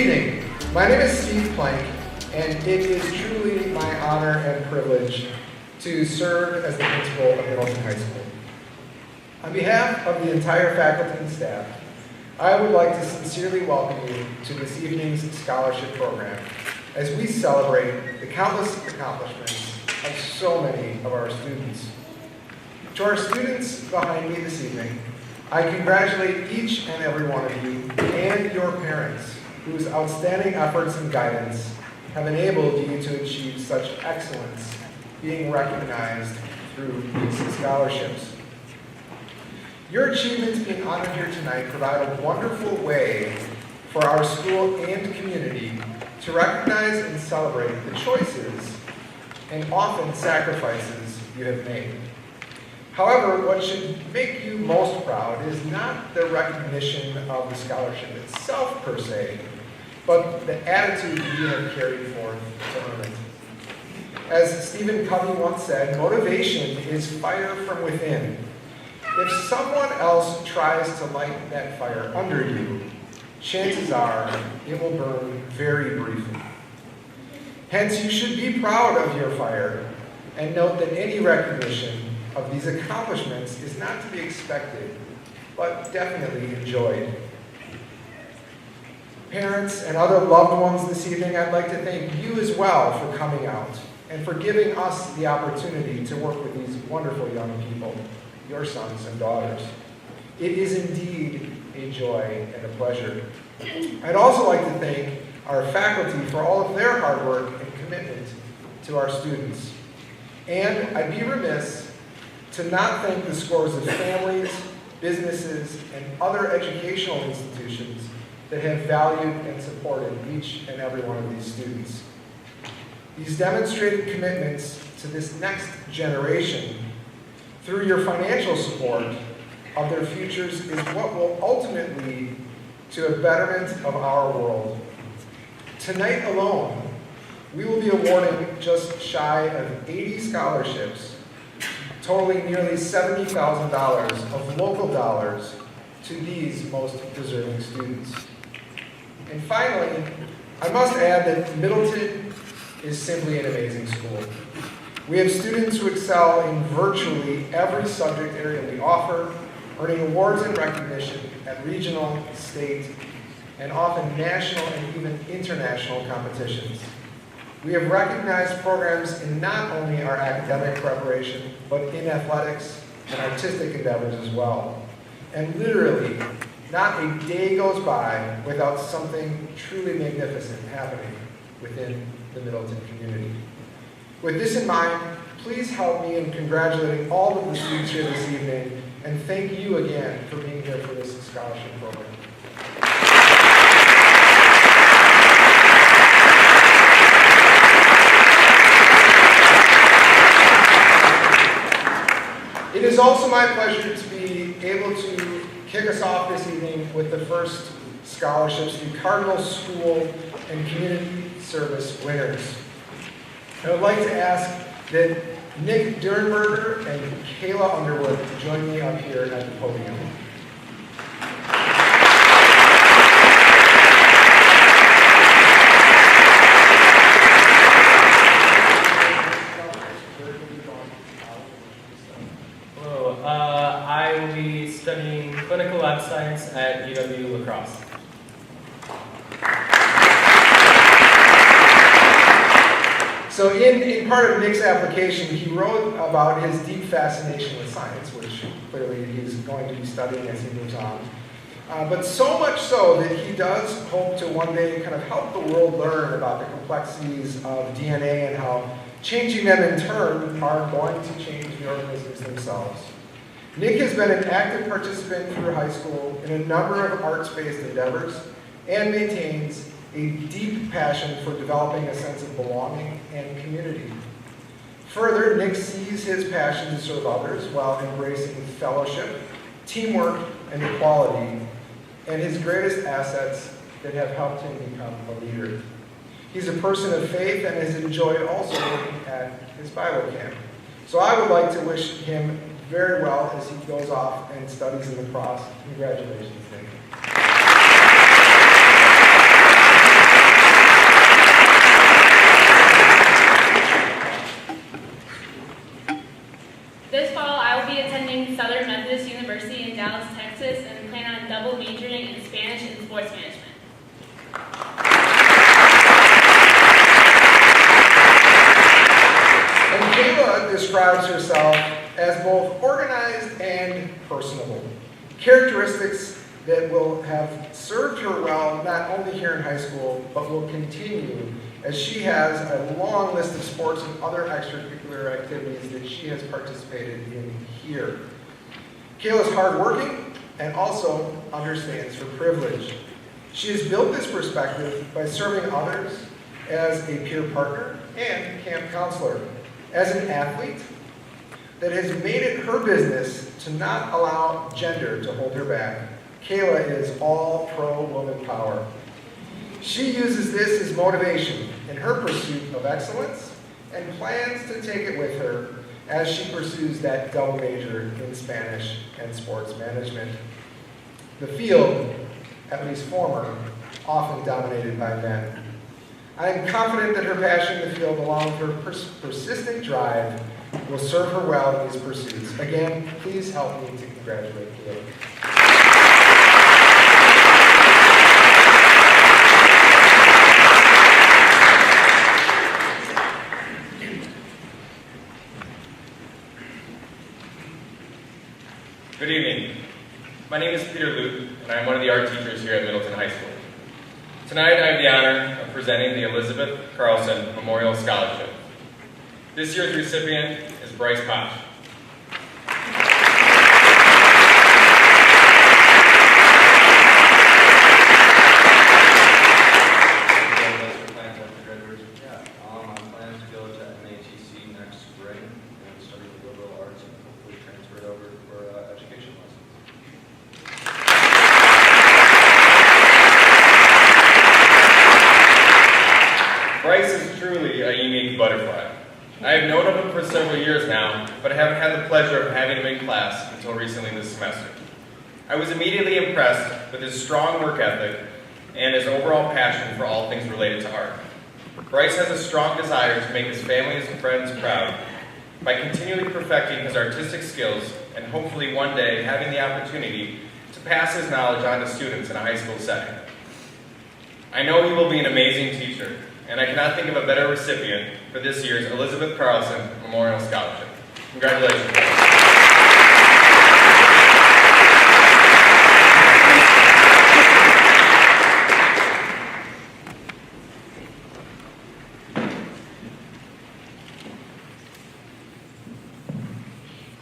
evening. My name is Steve Plank, and it is truly my honor and privilege to serve as the principal of Middleton High School. On behalf of the entire faculty and staff, I would like to sincerely welcome you to this evening's scholarship program as we celebrate the countless accomplishments of so many of our students. To our students behind me this evening, I congratulate each and every one of you and your parents whose outstanding efforts and guidance have enabled you to achieve such excellence, being recognized through these scholarships. Your achievements being honored here tonight provide a wonderful way for our school and community to recognize and celebrate the choices and often sacrifices you have made. However, what should make you most proud is not the recognition of the scholarship itself per se, but the attitude you have carried forth to earn it. As Stephen Covey once said, motivation is fire from within. If someone else tries to light that fire under you, chances are it will burn very briefly. Hence, you should be proud of your fire and note that any recognition of these accomplishments is not to be expected, but definitely enjoyed. Parents and other loved ones this evening, I'd like to thank you as well for coming out and for giving us the opportunity to work with these wonderful young people, your sons and daughters. It is indeed a joy and a pleasure. I'd also like to thank our faculty for all of their hard work and commitment to our students. And I'd be remiss to not thank the scores of families, businesses, and other educational institutions that have valued and supported each and every one of these students. These demonstrated commitments to this next generation through your financial support of their futures is what will ultimately lead to a betterment of our world. Tonight alone, we will be awarding just shy of 80 scholarships, totaling nearly $70,000 of local dollars to these most deserving students. And finally, I must add that Middleton is simply an amazing school. We have students who excel in virtually every subject area we offer, earning awards and recognition at regional, state, and often national and even international competitions. We have recognized programs in not only our academic preparation, but in athletics and artistic endeavors as well. And literally, not a day goes by without something truly magnificent happening within the Middleton community. With this in mind, please help me in congratulating all of the students here this evening, and thank you again for being here for this scholarship program. It is also my pleasure to be able to kick us off this evening with the first scholarships to Cardinal School and Community Service winners. I would like to ask that Nick Dernberger and Kayla Underwood join me up here at the podium. I will be studying clinical lab science at Middleton-Cross. So in part of Nick's application, he wrote about his deep fascination with science, which clearly he's going to be studying as he moves on. But so much so that he does hope to one day kind of help the world learn about the complexities of DNA and how changing them in turn are going to change the organisms themselves. Nick has been an active participant through high school in a number of arts-based endeavors and maintains a deep passion for developing a sense of belonging and community. Further, Nick sees his passion to serve others while embracing fellowship, teamwork, and equality, and his greatest assets that have helped him become a leader. He's a person of faith and has enjoyed also working at his Bible camp. So I would like to wish him very well as he goes off and studies in the cross. Congratulations, Nick. describes herself as both organized and personable, characteristics that will have served her well not only here in high school, but will continue as she has a long list of sports and other extracurricular activities that she has participated in here. Kayla is hardworking and also understands her privilege. She has built this perspective by serving others as a peer partner and camp counselor, as an athlete that has made it her business to not allow gender to hold her back. Kayla is all pro-woman power. She uses this as motivation in her pursuit of excellence and plans to take it with her as she pursues that double major in Spanish and sports management. The field, at least former, often dominated by men. I am confident that her passion in the field, along with her persistent drive, will serve her well in these pursuits. Again, please help me to congratulate Kayla. Good evening. My name is Peter Luke, and I am one of the art teachers here at Middleton High School. Tonight, I have the honor of presenting the Elizabeth Carlson Memorial Scholarship. This year's recipient is Bryce Posh. I plan to go to MATC next spring and study the liberal arts and hopefully transfer it over for education lessons. Bryce is truly a unique butterfly. I have known of him for several years now, but I haven't had the pleasure of having him in class until recently this semester. I was immediately impressed with his strong work ethic and his overall passion for all things related to art. Bryce has a strong desire to make his family and friends proud by continually perfecting his artistic skills and hopefully one day having the opportunity to pass his knowledge on to students in a high school setting. I know he will be an amazing teacher, and I cannot think of a better recipient for this year's Elizabeth Carlson Memorial Scholarship. Congratulations.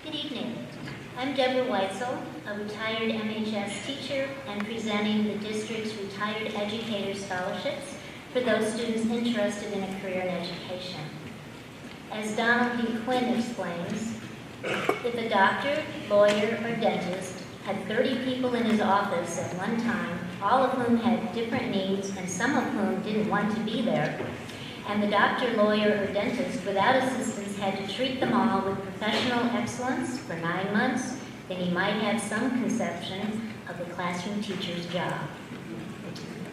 Good evening. I'm Deborah Weitzel, a retired MHS teacher and presenting the district's Retired Educator Scholarships for those students interested in a career in education. As Donald B. Quinn explains, if a doctor, lawyer, or dentist had 30 people in his office at one time, all of whom had different needs and some of whom didn't want to be there, and the doctor, lawyer, or dentist without assistance had to treat them all with professional excellence for 9 months, then he might have some conception of the classroom teacher's job.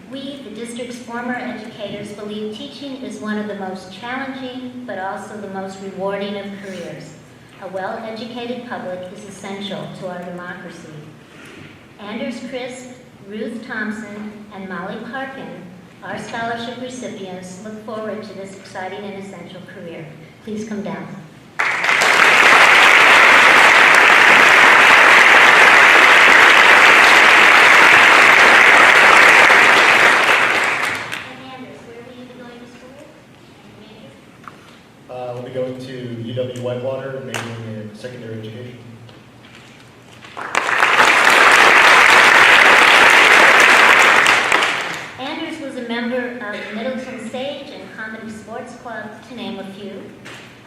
We, the district's former educators, believe teaching is one of the most challenging, but also the most rewarding of careers. A well-educated public is essential to our democracy. Anders Crisp, Ruth Thompson, and Molly Parkin, our scholarship recipients, look forward to this exciting and essential career. Please come down. We'll be going to UW Whitewater, majoring in secondary education. Anders was a member of the Middleton Stage and Comedy Sports Club, to name a few.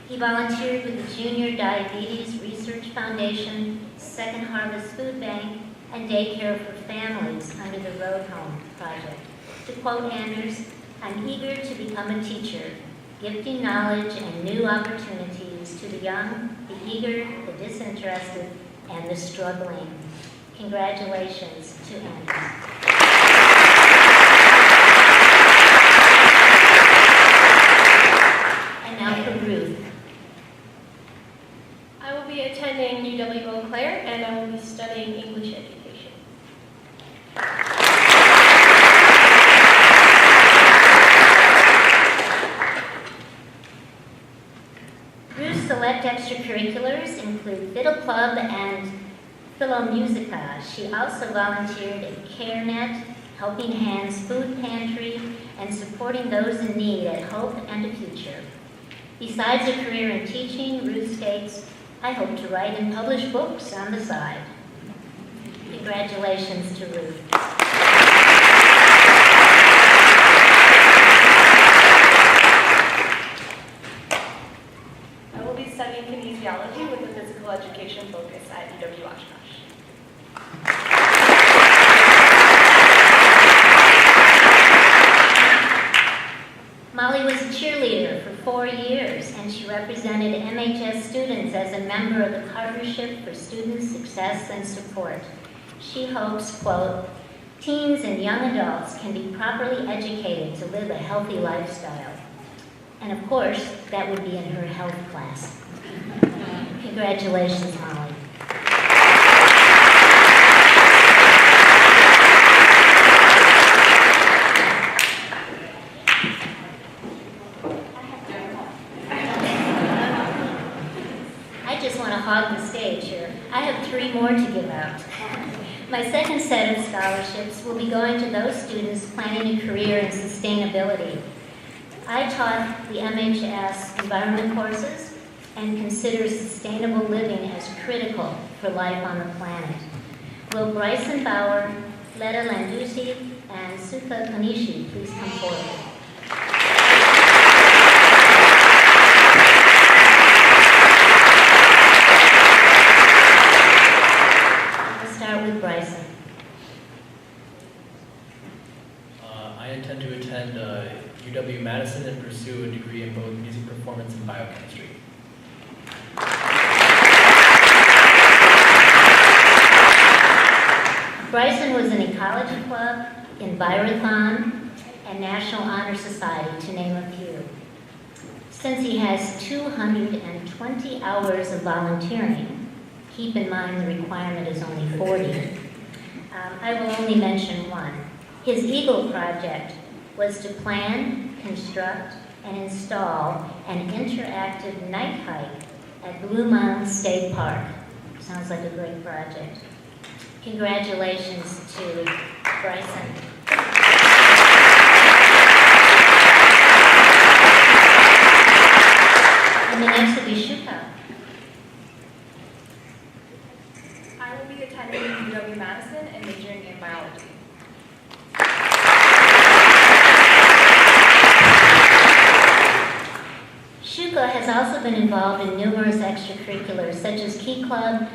He volunteered with the Junior Diabetes Research Foundation, Second Harvest Food Bank, and Daycare for Families under the Road Home Project. To quote Anders, "I'm eager to become a teacher, gifting knowledge and new opportunities to the young, the eager, the disinterested, and the struggling." Congratulations to Anders. And now for Ruth. I will be attending UW Eau Claire, and I will be studying English education. Ruth's select extracurriculars include Fiddle Club and Philmusica. She also volunteered at CareNet, Helping Hands Food Pantry, and supporting those in need at Hope and a Future. Besides a career in teaching, Ruth states, "I hope to write and publish books on the side." Congratulations to Ruth. I will be studying kinesiology with a physical education focus at UW-Oshkosh. Molly was a cheerleader for 4 years, and she represented MHS students as a member of the Partnership for Student Success and Support. She hopes, quote, "Teens and young adults can be properly educated to live a healthy lifestyle." And of course, that would be in her health class. Congratulations, Molly. I just want to hog the stage here. I have 3 more to give out. My second set of scholarships will be going to those students planning a career in sustainability. I taught the MHS environment courses and consider sustainable living as critical for life on the planet. Will Bryson Bauer, Letta Landucci, and Sutha Kanishi please come forward? Let's start with Bryson. I intend to attend UW-Madison and pursue a degree in both music performance and biochemistry. Bryson was in Ecology Club, Envirothon, and National Honor Society, to name a few. Since he has 220 hours of volunteering, keep in mind the requirement is only 40, I will only mention one. His Eagle project was to plan, construct, and install an interactive night hike at Blue Mountain State Park. Sounds like a great project. Congratulations to Bryson. And the next will be Shuka. I will be attending UW-Madison and majoring in biology. Shuka has also been involved in numerous extracurriculars such as Key Club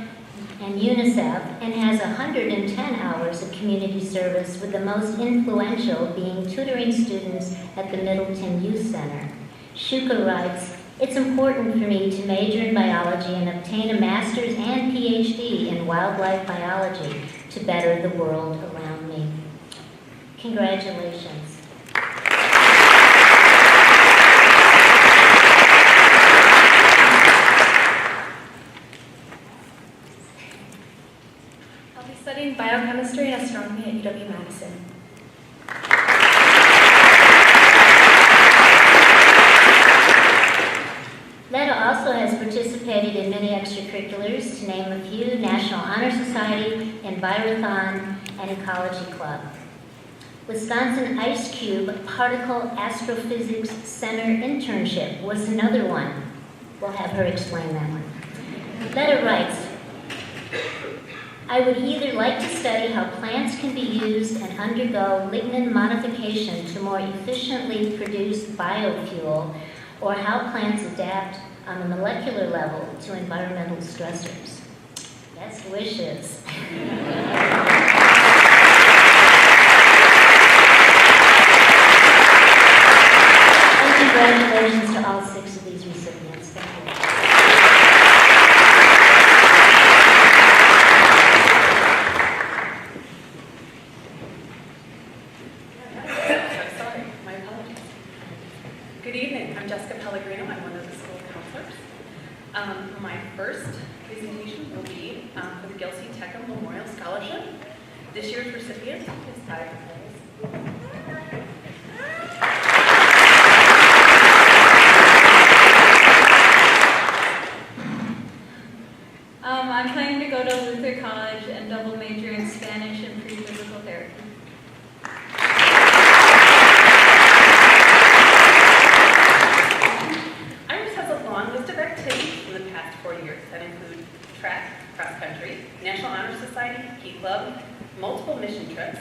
and UNICEF, and has 110 hours of community service, with the most influential being tutoring students at the Middleton Youth Center. Shuka writes, "It's important for me to major in biology and obtain a master's and PhD in wildlife biology to better the world around me." Congratulations. I'll be studying biochemistry and astronomy at UW-Madison. Letta also has participated in many extracurriculars, to name a few: National Honor Society, Envirothon, and Ecology Club. Wisconsin Ice Cube Particle Astrophysics Center internship was another one. We'll have her explain that one. Letta writes, "I would either like to study how plants can be used and undergo lignin modification to more efficiently produce biofuel, or how plants adapt on the molecular level to environmental stressors." Best wishes. And congratulations to all 6 of these recipients. Thank you. Sorry, my apologies. Good evening, I'm Jessica Pellegrino, I'm one of the school counselors. My first presentation will be for the Gilsey Teckham Memorial Scholarship. This year's recipient is Tyler Hayes. mission trips,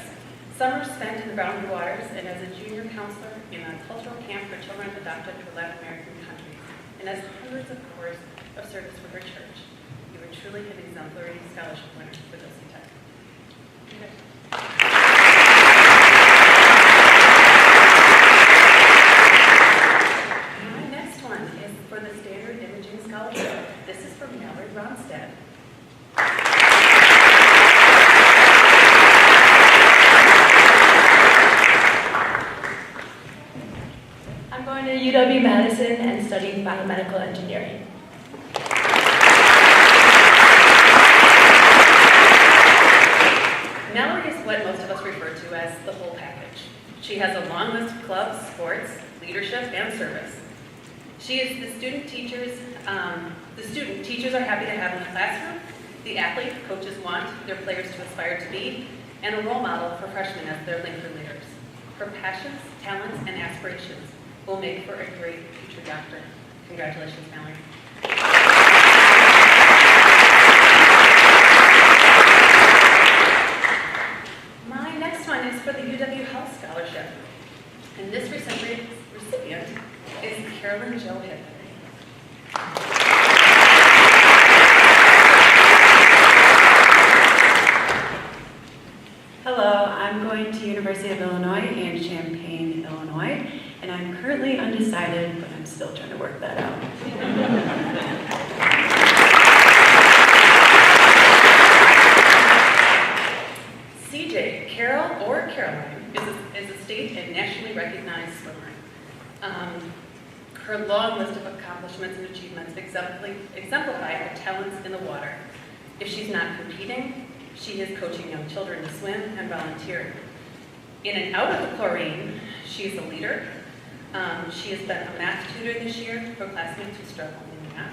summers spent in the Boundary Waters, and as a junior counselor in a cultural camp for children adopted from Latin American countries, and as hundreds of hours of service for her church. You are truly an exemplary scholarship winner for Gilsey Tech. My next one is for the Standard Imaging Scholarship. This is from Mallory Ronstadt. I'm going to UW-Madison and studying biomedical engineering. Mallory is what most of us refer to as the whole package. She has a long list of clubs, sports, leadership, and service. She is the student teachers are happy to have in the classroom, the athlete coaches want their players to aspire to be, and a role model for freshmen as their Lincoln leaders. Her passions, talents, and aspirations will make for a great future doctor. Congratulations, Mallory. My next one is for the UW Health Scholarship. And this recipient is Carolyn Jo Hidley. Hello, I'm going to University of Illinois in Champaign, Illinois, and I'm currently undecided, but I'm still trying to work that out. CJ, Carol or Caroline, is a state and nationally recognized swimmer. Her long list of accomplishments and achievements exemplify her talents in the water. If she's not competing, she is coaching young children to swim and volunteering. In and out of the chlorine, she's a leader. She has been a math tutor this year for classmates who struggle in math,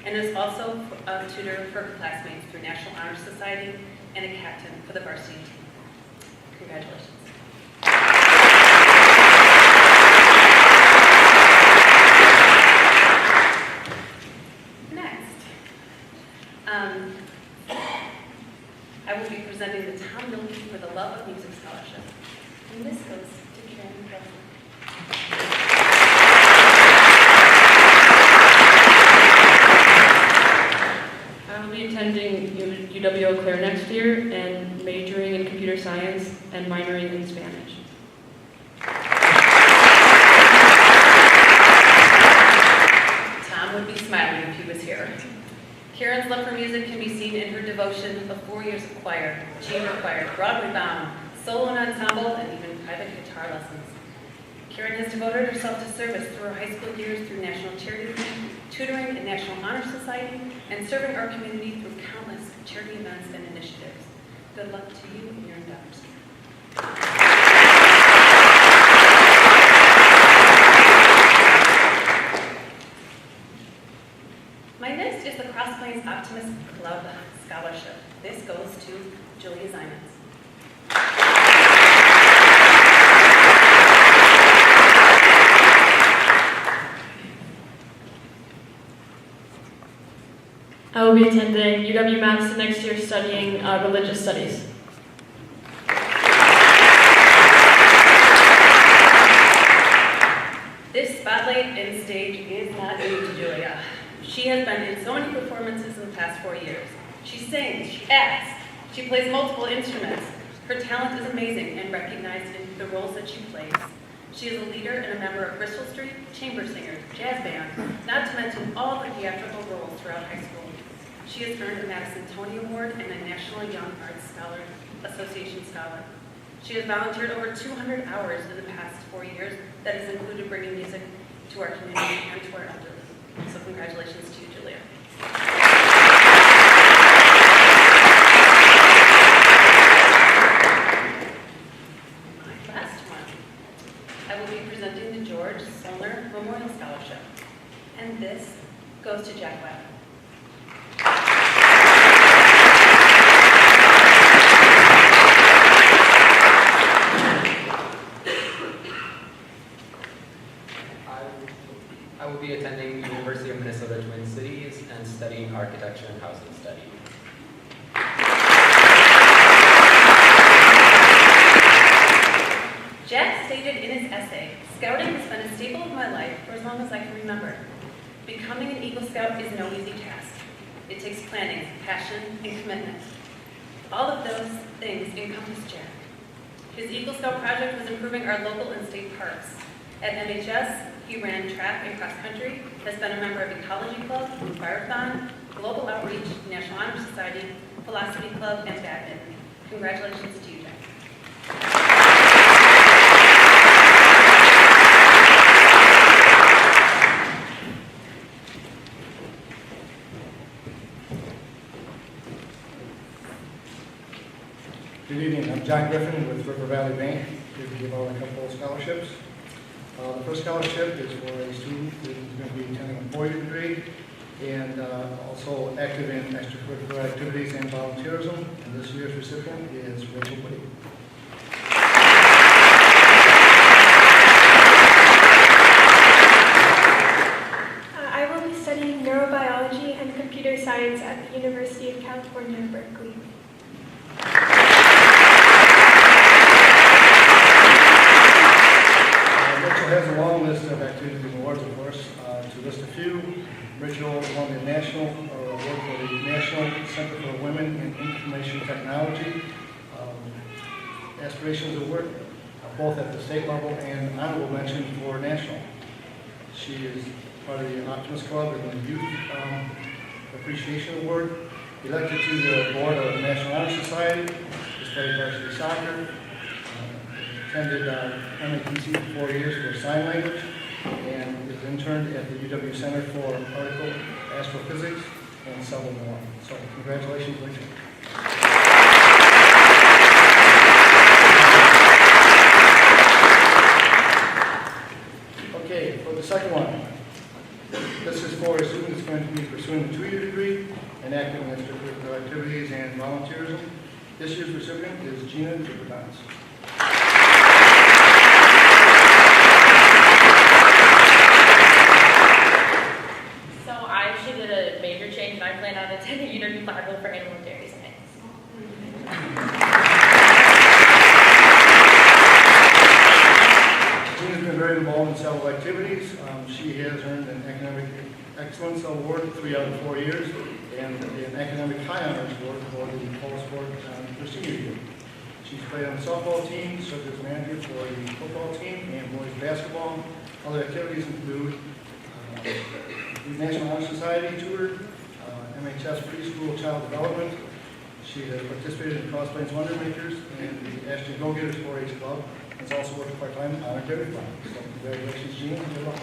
and is also a tutor for her classmates through National Honor Society and a captain for the varsity team. Congratulations. I will be presenting the Tom Milton for the Love of Music Scholarship. And this goes to Karen Wilson. I will be attending UW Eau Claire next year and majoring in computer science and minoring in Spanish. Tom would be smiling if he was here. Karen's love for music can be seen in her devotion of 4 years of choir, chamber choir, Broadway bound, solo and ensemble, and even private guitar lessons. Karen has devoted herself to service through her high school years through National Charity League, tutoring in National Honor Society, and serving our community through countless charity events and initiatives. Good luck to you in your endeavors. My next is the Cross Plains Optimist Club Scholarship. This goes to Julia Zimans. I will be attending UW-Madison next year studying religious studies. This spotlight and stage is not new to Julia. She has been in so many performances in the past 4 years. She sings, she acts, she plays multiple instruments. Her talent is amazing and recognized in the roles that she plays. She is a leader and a member of Bristol Street, chamber singers, jazz band, not to mention all the theatrical roles throughout high school. She has earned a Madison Tony Award and a National Young Arts Association Scholar. She has volunteered over 200 hours in the past 4 years. That has included bringing music to our community and to our elderly. So congratulations to you, Julia. My last one, I will be presenting the George Selner Memorial Scholarship. And this goes to Jack Webb. I will be attending the University of Minnesota Twin Cities and studying architecture and housing study. say, scouting has been a staple of my life for as long as I can remember. Becoming an Eagle Scout is no easy task. It takes planning, passion, and commitment. All of those things encompass Jack. His Eagle Scout project was improving our local and state parks. At MHS, he ran track and cross country, has been a member of Ecology Club, Fire-a-thon, Global Outreach, National Honor Society, Philosophy Club, and badminton. Congratulations to you, Jack. Good evening, I'm John Griffin with River Valley Bank, here to give out a couple of scholarships. The first scholarship is for a student who is going to be attending a 4-year degree and also active in extracurricular activities and volunteerism. And this year's recipient is Rachel Woody. I will be studying neurobiology and computer science at the University of California, Berkeley. Has a long list of activities and awards, of course. To list a few, Rachel won the National Award for the National Center for Women in Information Technology Aspirations Award, both at the state level and honorable mention for national. She is part of the Optimist Club and the Youth Appreciation Award, elected to the board of the National Honor Society, played varsity soccer, attended MAPC for 4 years for sign language, and is interned at the UW Center for Particle Astrophysics and several more. So congratulations, Rachel. Okay, for the second one, this is for a student that's going to be pursuing a 2-year degree and active in extracurricular activities and volunteerism. This year's recipient is Gina Jupitans. I plan on attending UW Fargo for animal dairy science. Gina's been very involved in several activities. She has earned an Academic Excellence Award 3 out of 4 years and an Academic High Honors Award for the fall sport for senior year. She's played on the softball team, served as manager for the football team and boys basketball. Other activities include the National Honor Society tour, MHS Preschool Child Development. She has participated in Cross Plains Wonder Makers and the Ashton Go-Getters 4-H Club. Has also worked part-time on our dairy farm. So congratulations, Gina. Good luck.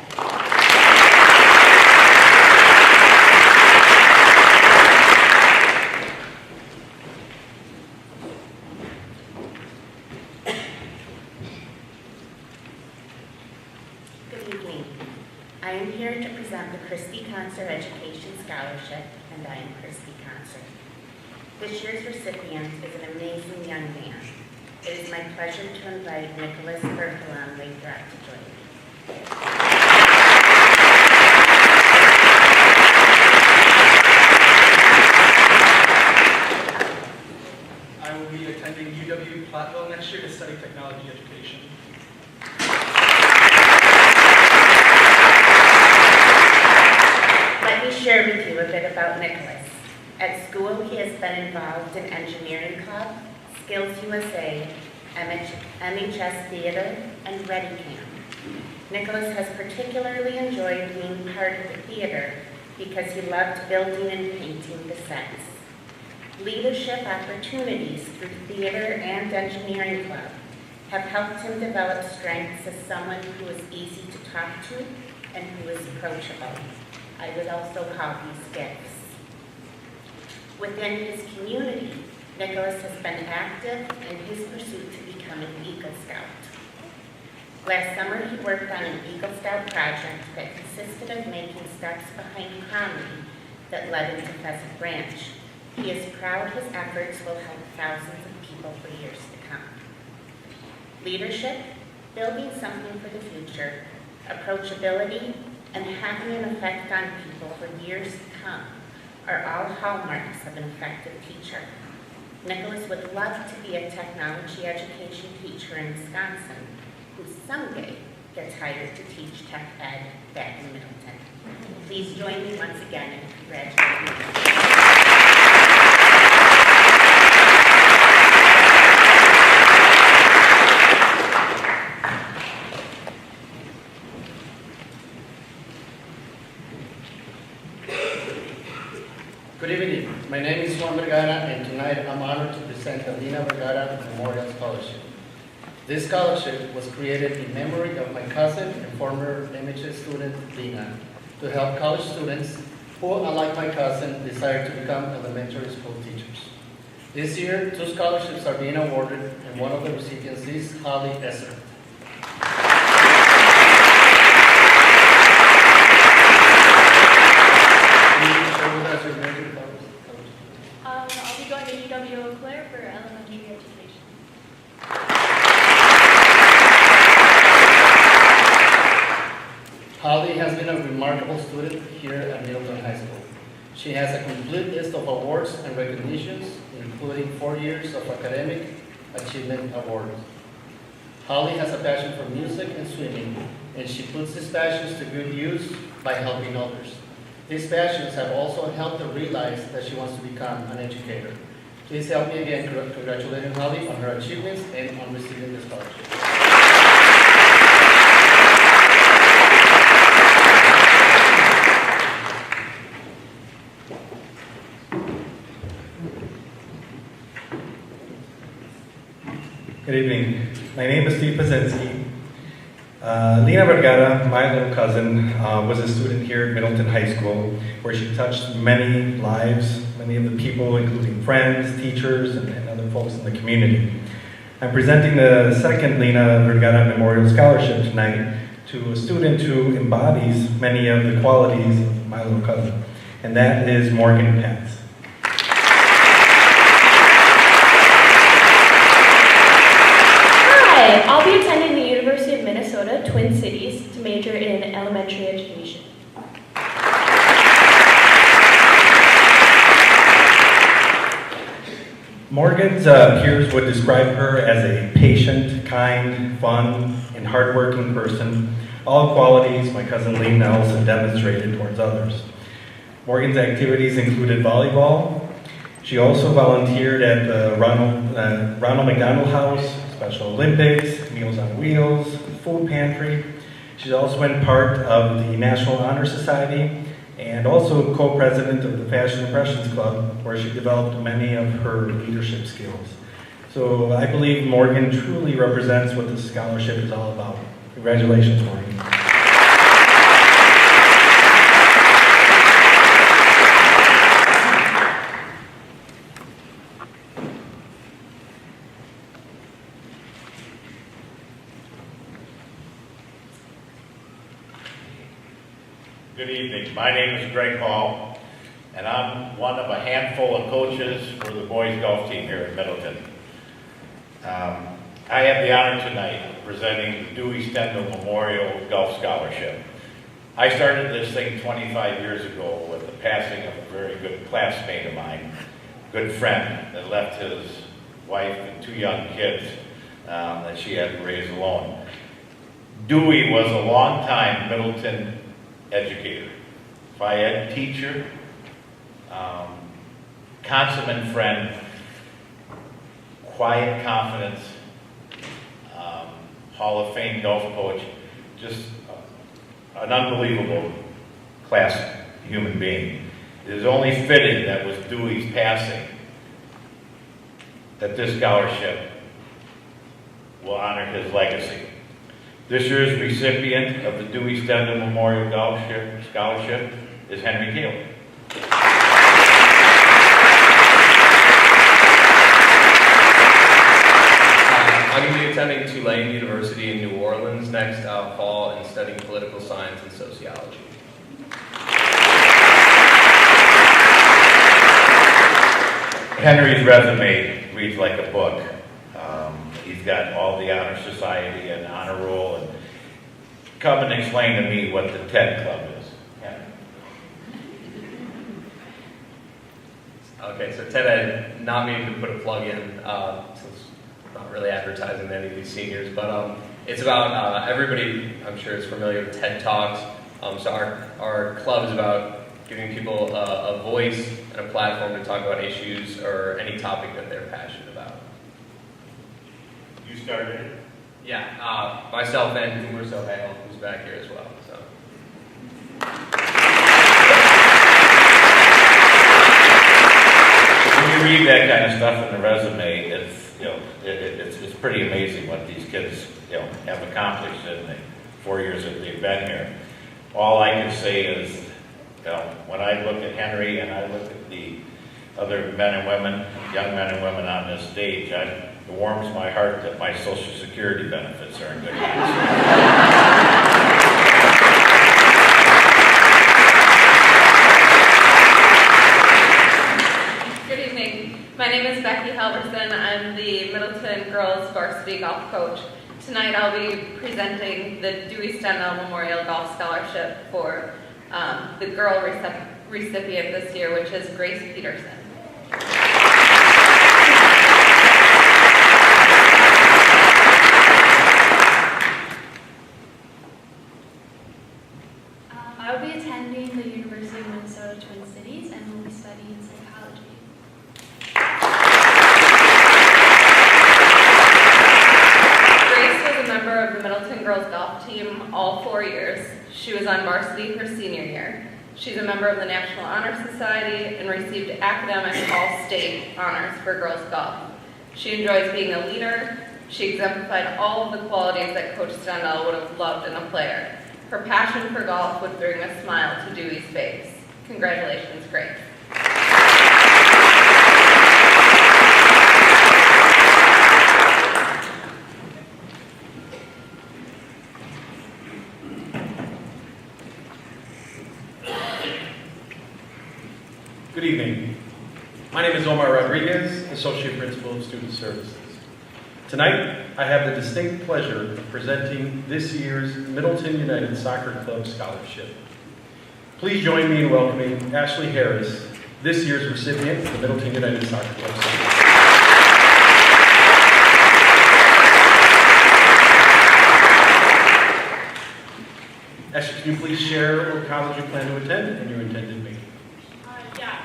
Good evening. I am here to present the Christy Concert Education Scholarship, and I am Christy Concert. This year's recipient is an amazing young man. It is my pleasure to invite Nicholas Bertolone Threat to join me. I will be attending UW Platteville next year to study technology education. Let me share with you a bit about Nicholas. At school, he has been involved in Engineering Club, Skills USA, MHS Theater, and Ready Camp. Nicholas has particularly enjoyed being part of the theater because he loved building and painting the sets. Leadership opportunities through theater and Engineering Club have helped him develop strengths as someone who is easy to talk to and who is approachable. I would also call these gifts. Within his community, Nicholas has been active in his pursuit to become an Eagle Scout. Last summer, he worked on an Eagle Scout project that consisted of making steps behind comedy that led into Pheasant Ranch. He is proud his efforts will help thousands of people for years to come. Leadership, building something for the future, approachability, and having an effect on people for years to come are all hallmarks of an effective teacher. Nicholas would love to be a technology education teacher in Wisconsin who someday gets hired to teach tech ed back in Middleton. Please join me once again in congratulating Lena. Good evening. My name is Juan Vergara, and tonight I'm honored to present the Lena Vergara Memorial Scholarship. This scholarship was created in memory of my cousin and former MHS student, Lena, to help college students who, unlike my cousin, desire to become elementary school teachers. This year, 2 scholarships are being awarded, and one of the recipients is Holly Esser. I'll be going to UW Eau Claire for elementary education. Holly has been a remarkable student here at Middleton High School. She has a complete list of awards and recognitions, including 4 years of academic achievement awards. Holly has a passion for music and swimming, and she puts these passions to good use by helping others. These passions have also helped her realize that she wants to become an educator. Please help me again congratulating Holly on her achievements and on receiving the scholarship. Good evening. My name is Steve Pazinski. Lena Vergara, my little cousin, was a student here at Middleton High School, where she touched many lives, many of the people, including friends, teachers, and other folks in the community. I'm presenting the second Lena Vergara Memorial Scholarship tonight to a student who embodies many of the qualities of my little cousin, and that is Morgan Pence. Hi, I'll be attending the University of Minnesota, Twin Cities, to major in elementary education. Morgan's peers would describe her as a patient, kind, fun, and hardworking person, all qualities my cousin Lee Nelson demonstrated towards others. Morgan's activities included volleyball. She also volunteered at the Ronald McDonald House, Special Olympics, Meals on Wheels, Food Pantry. She's also been part of the National Honor Society and also co-president of the Fashion Impressions Club, where she developed many of her leadership skills. So I believe Morgan truly represents what this scholarship is all about. Congratulations, Morgan. Good evening. My name is Greg Hall, and I'm one of a handful of coaches for the boys golf team here in Middleton. I have the honor tonight of presenting the Dewey Stendhal Memorial Golf Scholarship. I started this thing 25 years ago with the passing of a very good classmate of mine, good friend, that left his wife and 2 young kids that she had to raise alone. Dewey was a long-time Middleton educator, phy-ed teacher, consummate friend, quiet confidence, Hall of Fame golf coach, just an unbelievable class human being. It is only fitting that with Dewey's passing that this scholarship will honor his legacy. This year's recipient of the Dewey Stendhal Memorial Golf Scholarship is Henry Taylor. I'm going to be attending Tulane University in New Orleans next fall and studying political science and sociology. Henry's resume reads like a book. He's got all the honor society and honor roll. And come and explain to me what the TED Club is. Yeah. Okay, so TED, not meaning to put a plug in, since I'm not really advertising to any of these seniors, but It's about, everybody I'm sure is familiar with TED Talks. So our club is about giving people a voice and a platform to talk about issues or any topic that they're passionate about. You started it? Yeah, myself and Umar Sohail, who's back here as well. So. When you read that kind of stuff in the resume, it's pretty amazing what these kids have accomplished in the 4 years that they've been here. All I can say is, when I look at Henry and I look at the other men and women, young men and women on this stage, it warms my heart that my Social Security benefits are in good hands. My name is Becky Halverson. I'm the Middleton Girls Varsity Golf Coach. Tonight I'll be presenting the Dewey Stendhal Memorial Golf Scholarship for the girl recipient this year, which is Grace Peterson. I will be attending the University of Minnesota Twin Cities and will be studying psychology. Grace was a member of the Middleton Girls Golf Team all 4 years. She was on varsity her senior year. She's a member of the National Honor Society and received academic all-state honors for girls golf. She enjoys being a leader. She exemplified all of the qualities that Coach Stendhal would have loved in a player. Her passion for golf would bring a smile to Dewey's face. Congratulations, Grace. Good evening. My name is Omar Rodriguez, Associate Principal of Student Services. Tonight, I have the distinct pleasure of presenting this year's Middleton United Soccer Club Scholarship. Please join me in welcoming Ashley Harris, this year's recipient of the Middleton United Soccer Club Scholarship. Ashley, can you please share what college you plan to attend and your intended major?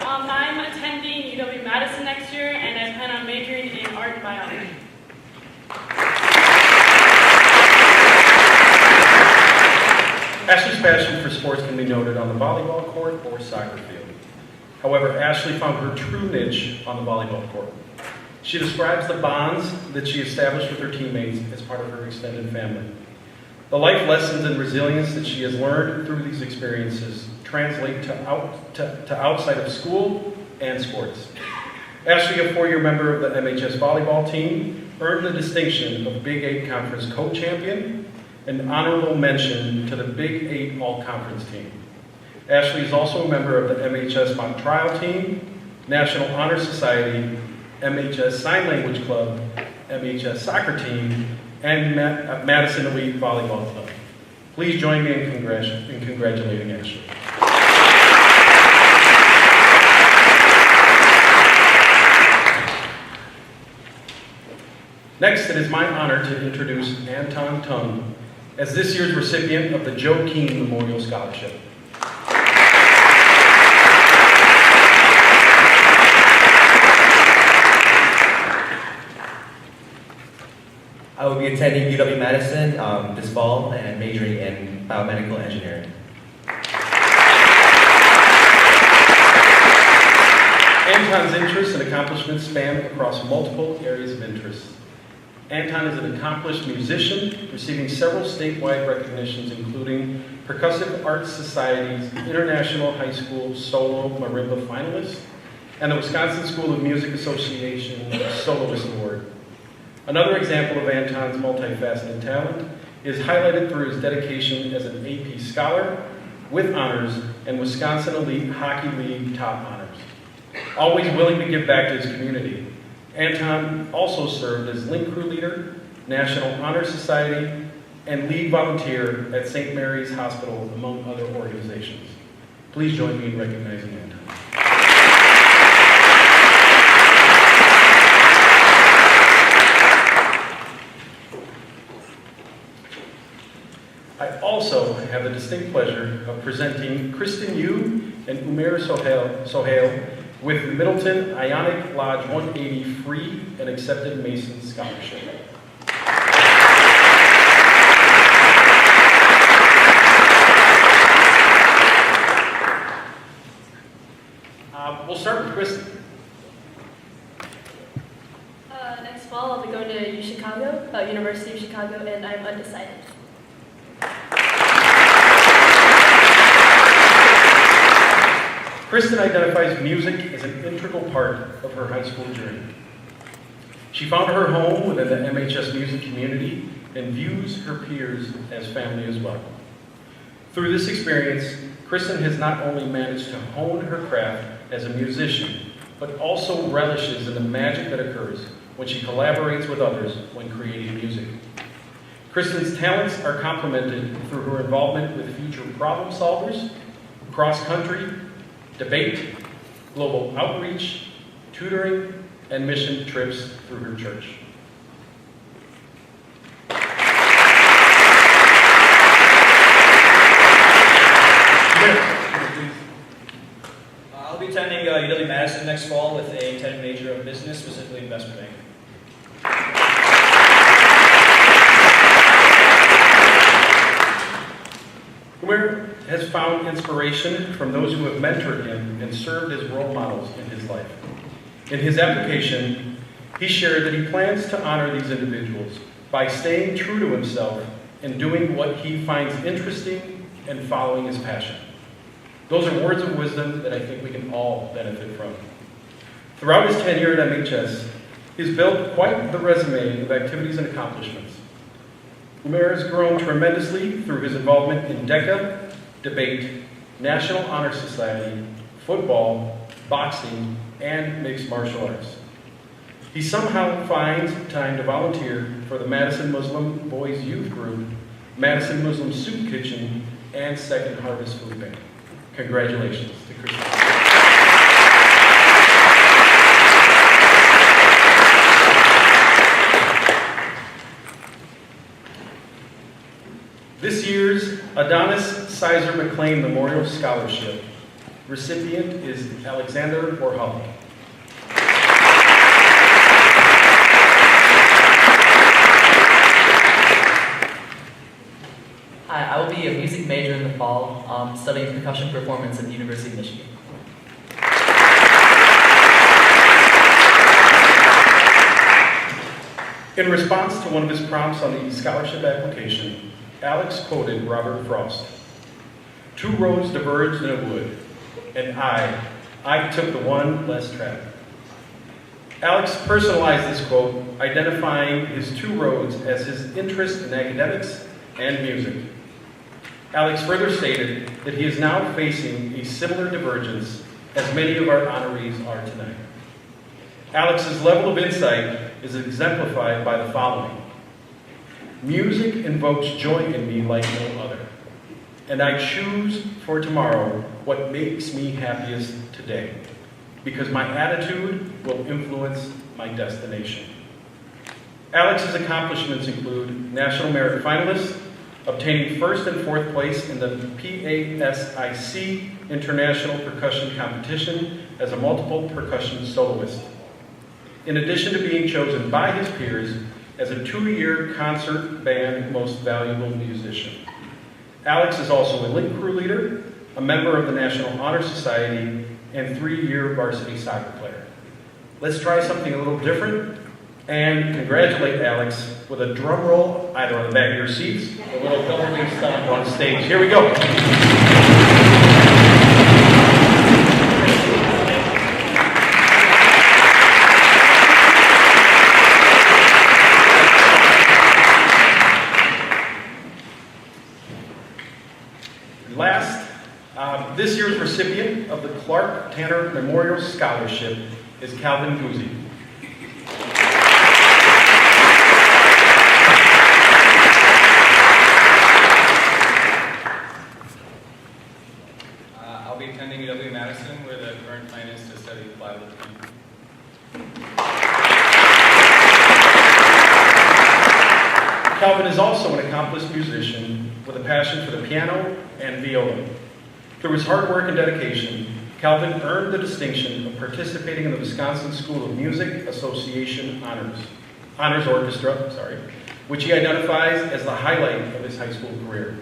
I'm attending UW-Madison next year, and I plan on majoring in art and biology. Ashley's passion for sports can be noted on the volleyball court or soccer field. However, Ashley found her true niche on the volleyball court. She describes the bonds that she established with her teammates as part of her extended family. The life lessons and resilience that she has learned through these experiences translate to outside of school and sports. Ashley, a 4-year member of the MHS volleyball team, earned the distinction of Big 8 Conference co-champion and honorable mention to the Big 8 All-Conference team. Ashley is also a member of the MHS Mock Trial Team, National Honor Society, MHS Sign Language Club, MHS Soccer Team, and Madison Elite Volleyball Club. Please join me in congratulating Ashley. Next, it is my honor to introduce Anton Tung as this year's recipient of the Joe Keane Memorial Scholarship. I will be attending UW-Madison this fall and majoring in biomedical engineering. Anton's interests and accomplishments span across multiple areas of interest. Anton is an accomplished musician, receiving several statewide recognitions, including Percussive Arts Society's International High School Solo Marimba finalist and the Wisconsin School of Music Association Soloist Award. Another example of Anton's multifaceted talent is highlighted through his dedication as an AP Scholar with honors and Wisconsin Elite Hockey League top honors. Always willing to give back to his community, Anton also served as Link Crew Leader, National Honor Society, and Lead Volunteer at St. Mary's Hospital, among other organizations. Please join me in recognizing Anton. distinct pleasure of presenting Kristen Yu and Umair Sohail with the Middleton Ionic Lodge 180 Free and Accepted Mason Scholarship. We'll start with Kristen. Next fall, I'll be going to University of Chicago, and I'm undecided. Kristen identifies music as an integral part of her high school journey. She found her home within the MHS music community and views her peers as family as well. Through this experience, Kristen has not only managed to hone her craft as a musician, but also relishes in the magic that occurs when she collaborates with others when creating music. Kristen's talents are complemented through her involvement with future problem solvers, cross-country, debate, global outreach, tutoring, and mission trips through her church. I'll be attending UW-Madison next fall with a intended major of business, specifically investment banking. Umair has found inspiration from those who have mentored him and served as role models in his life. In his application, he shared that he plans to honor these individuals by staying true to himself and doing what he finds interesting and following his passion. Those are words of wisdom that I think we can all benefit from. Throughout his tenure at MHS, he's built quite the resume of activities and accomplishments. Umair has grown tremendously through his involvement in DECA, debate, National Honor Society, football, boxing, and mixed martial arts. He somehow finds time to volunteer for the Madison Muslim Boys Youth Group, Madison Muslim Soup Kitchen, and Second Harvest Food Bank. Congratulations to Kristen. This year's Adonis Sizer McLean Memorial Scholarship recipient is Alexander Warholic. Hi, I will be a music major in the fall, studying percussion performance at the University of Michigan. In response to one of his prompts on the scholarship application, Alex quoted Robert Frost. "Two roads diverged in a wood, and I took the one less traveled." Alex personalized this quote, identifying his two roads as his interest in academics and music. Alex further stated that he is now facing a similar divergence as many of our honorees are tonight. Alex's level of insight is exemplified by the following. "Music invokes joy in me like no other, and I choose for tomorrow what makes me happiest today, because my attitude will influence my destination." Alex's accomplishments include National Merit Finalist, obtaining first and fourth place in the PASIC International Percussion Competition as a multiple percussion soloist. In addition to being chosen by his peers as a 2-year concert band most valuable musician. Alex is also a link crew leader, a member of the National Honor Society, and 3-year varsity soccer player. Let's try something a little different and congratulate Alex with a drum roll either on the back of your seats or a little billowing stomp on stage. Here we go. Last, this year's recipient of the Clark Tanner Memorial Scholarship is Calvin Guzzi. I'll be attending UW-Madison, where the current plan is to study Bible. Calvin is also an accomplished musician with a passion for the piano, and viola. Through his hard work and dedication, Calvin earned the distinction of participating in the Wisconsin School of Music Association Honors Orchestra, which he identifies as the highlight of his high school career.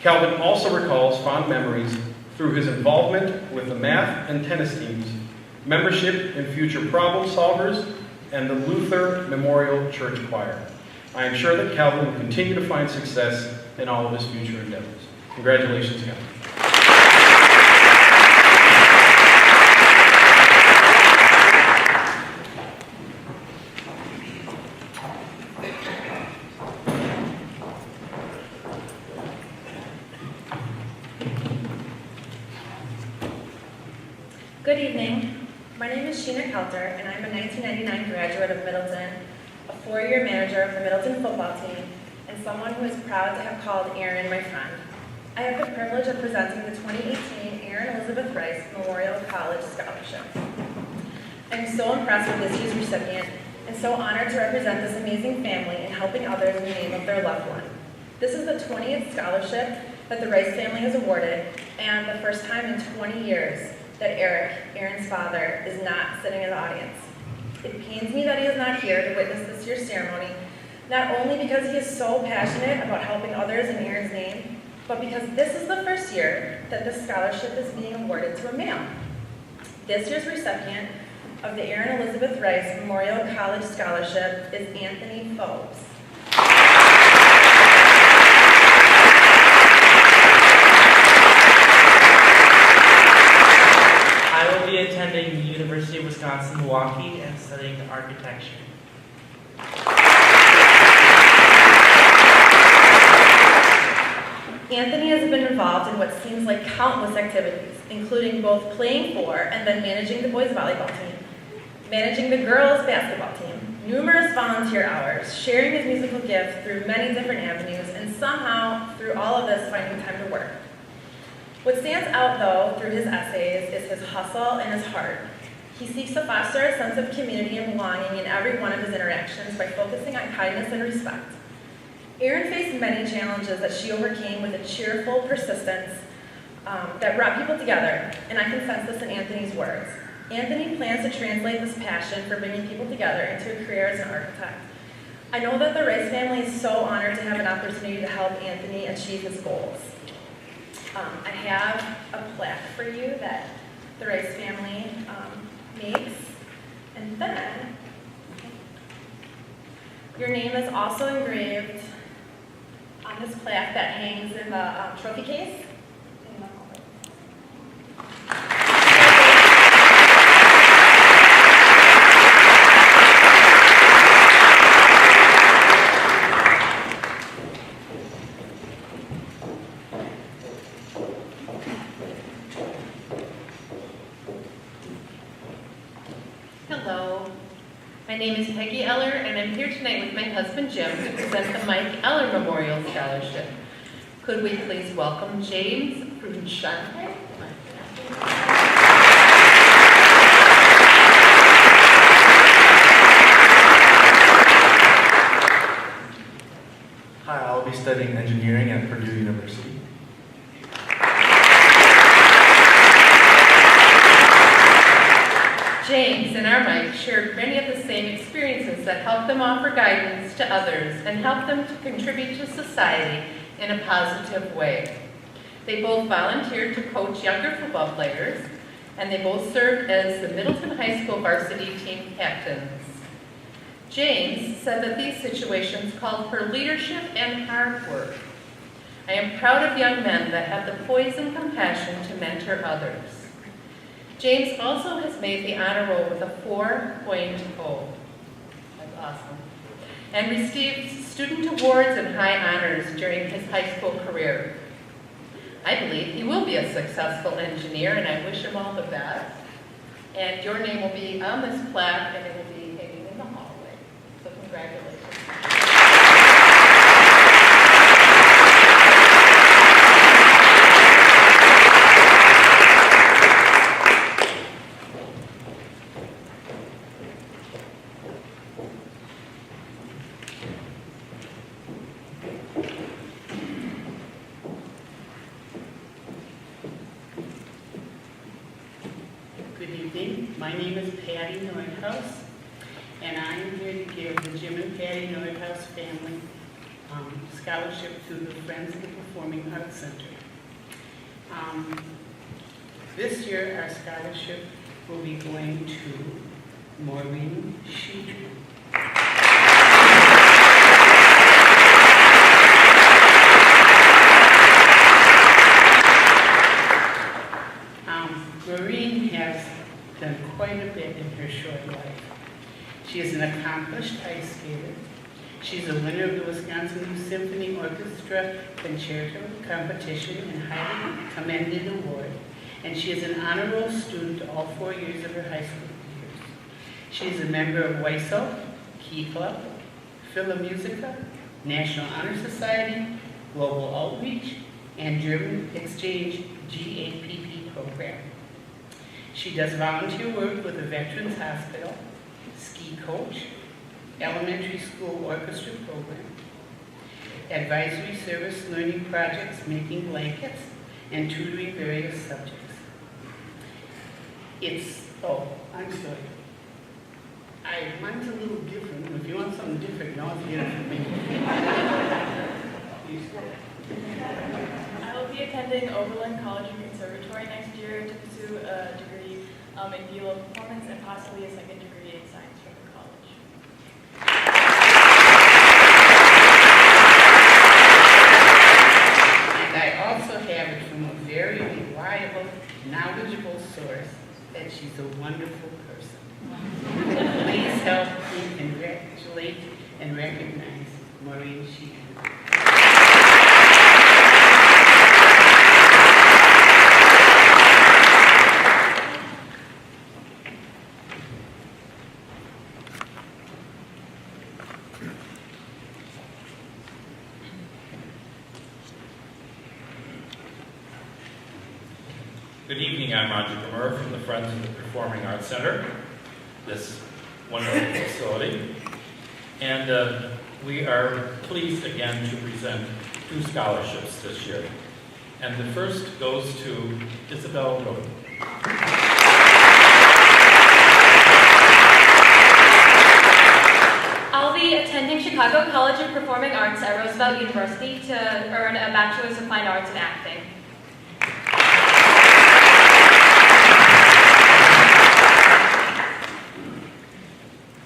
Calvin also recalls fond memories through his involvement with the math and tennis teams, membership in Future Problem Solvers, and the Luther Memorial Church Choir. I am sure that Calvin will continue to find success in all of his future endeavors. Congratulations, Calvin. Good evening. My name is Sheena Kelter, and I'm a 1999 graduate of Middleton, a four-year manager of the Middleton football team, and someone who is proud to have called Aaron my friend. I have the privilege of presenting the 2018 Aaron Elizabeth Rice Memorial College Scholarship. I am so impressed with this year's recipient, and so honored to represent this amazing family in helping others in the name of their loved one. This is the 20th scholarship that the Rice family has awarded, and the first time in 20 years that Eric, Aaron's father, is not sitting in the audience. It pains me that he is not here to witness this year's ceremony, not only because he is so passionate about helping others in Aaron's name, but because this is the first year that this scholarship is being awarded to a male. This year's recipient of the Aaron Elizabeth Rice Memorial College Scholarship is Anthony Phobes. I will be attending the University of Wisconsin-Milwaukee and studying architecture. Anthony has been involved in what seems like countless activities, including both playing for and then managing the boys volleyball team, managing the girls basketball team, numerous volunteer hours, sharing his musical gift through many different avenues, and somehow, through all of this, finding time to work. What stands out, though, through his essays is his hustle and his heart. He seeks to foster a sense of community and belonging in every one of his interactions by focusing on kindness and respect. Erin faced many challenges that she overcame with a cheerful persistence that brought people together, and I can sense this in Anthony's words. Anthony plans to translate this passion for bringing people together into a career as an architect. I know that the Rice family is so honored to have an opportunity to help Anthony achieve his goals. I have a plaque for you that the Rice family makes, and then your name is also engraved on this plaque that hangs in the trophy case. Hello, my name is Peggy Eller, and I'm here tonight with my husband Jim to present the Mike Eller Memorial Scholarship. Could we please welcome James Prudenshanti? Hi, I'll be studying engineering at Purdue University. James and our Mike shared many of the same experiences that helped them offer guidance to others and helped them to contribute to society in a positive way. They both volunteered to coach younger football players, and they both served as the Middleton High School varsity team captains. James said that these situations called for leadership and hard work. I am proud of young men that have the poise and compassion to mentor others. James also has made the honor roll with a 4.0. That's awesome. And received student awards and high honors during his high school career. I believe he will be a successful engineer, and I wish him all the best. And your name will be on this plaque, and it will be hanging in the hallway. So congratulations. evening. My name is Patty Nordhaus, and I am here to give the Jim and Patty Nordhaus family scholarship through the Friends of the Performing Arts Center. This year, our scholarship will be going to Maureen Sheehan. Maureen has done quite a bit in her short life. She is an accomplished ice skater. She's a winner of the Wisconsin Youth Symphony Orchestra Concerto Competition and highly commended award. And she is an honor roll student all 4 years of her high school years. She is a member of WISO, Key Club, Philmusica, National Honor Society, Global Outreach, and German Exchange GAPP program. She does volunteer work with the Veterans Hospital, ski coach, elementary school orchestra program, advisory service learning projects, making blankets, and tutoring various subjects. I'm sorry. Mine's a little different. If you want something different, you always get it from me. Please. I will be attending Oberlin College and Conservatory next year to pursue a degree in view of performance and possibly a second degree in science from the college. And I also have it from a very reliable, knowledgeable source that she's a wonderful person. Please help me congratulate and recognize Maureen Sheehan. Good evening, I'm Roger Demur from the Friends of the Performing Arts Center, this wonderful facility. And we are pleased again to present 2 scholarships this year. And the first goes to Isabel Roden. I'll be attending Chicago College of Performing Arts at Roosevelt University to earn a Bachelor's of Fine Arts in Acting.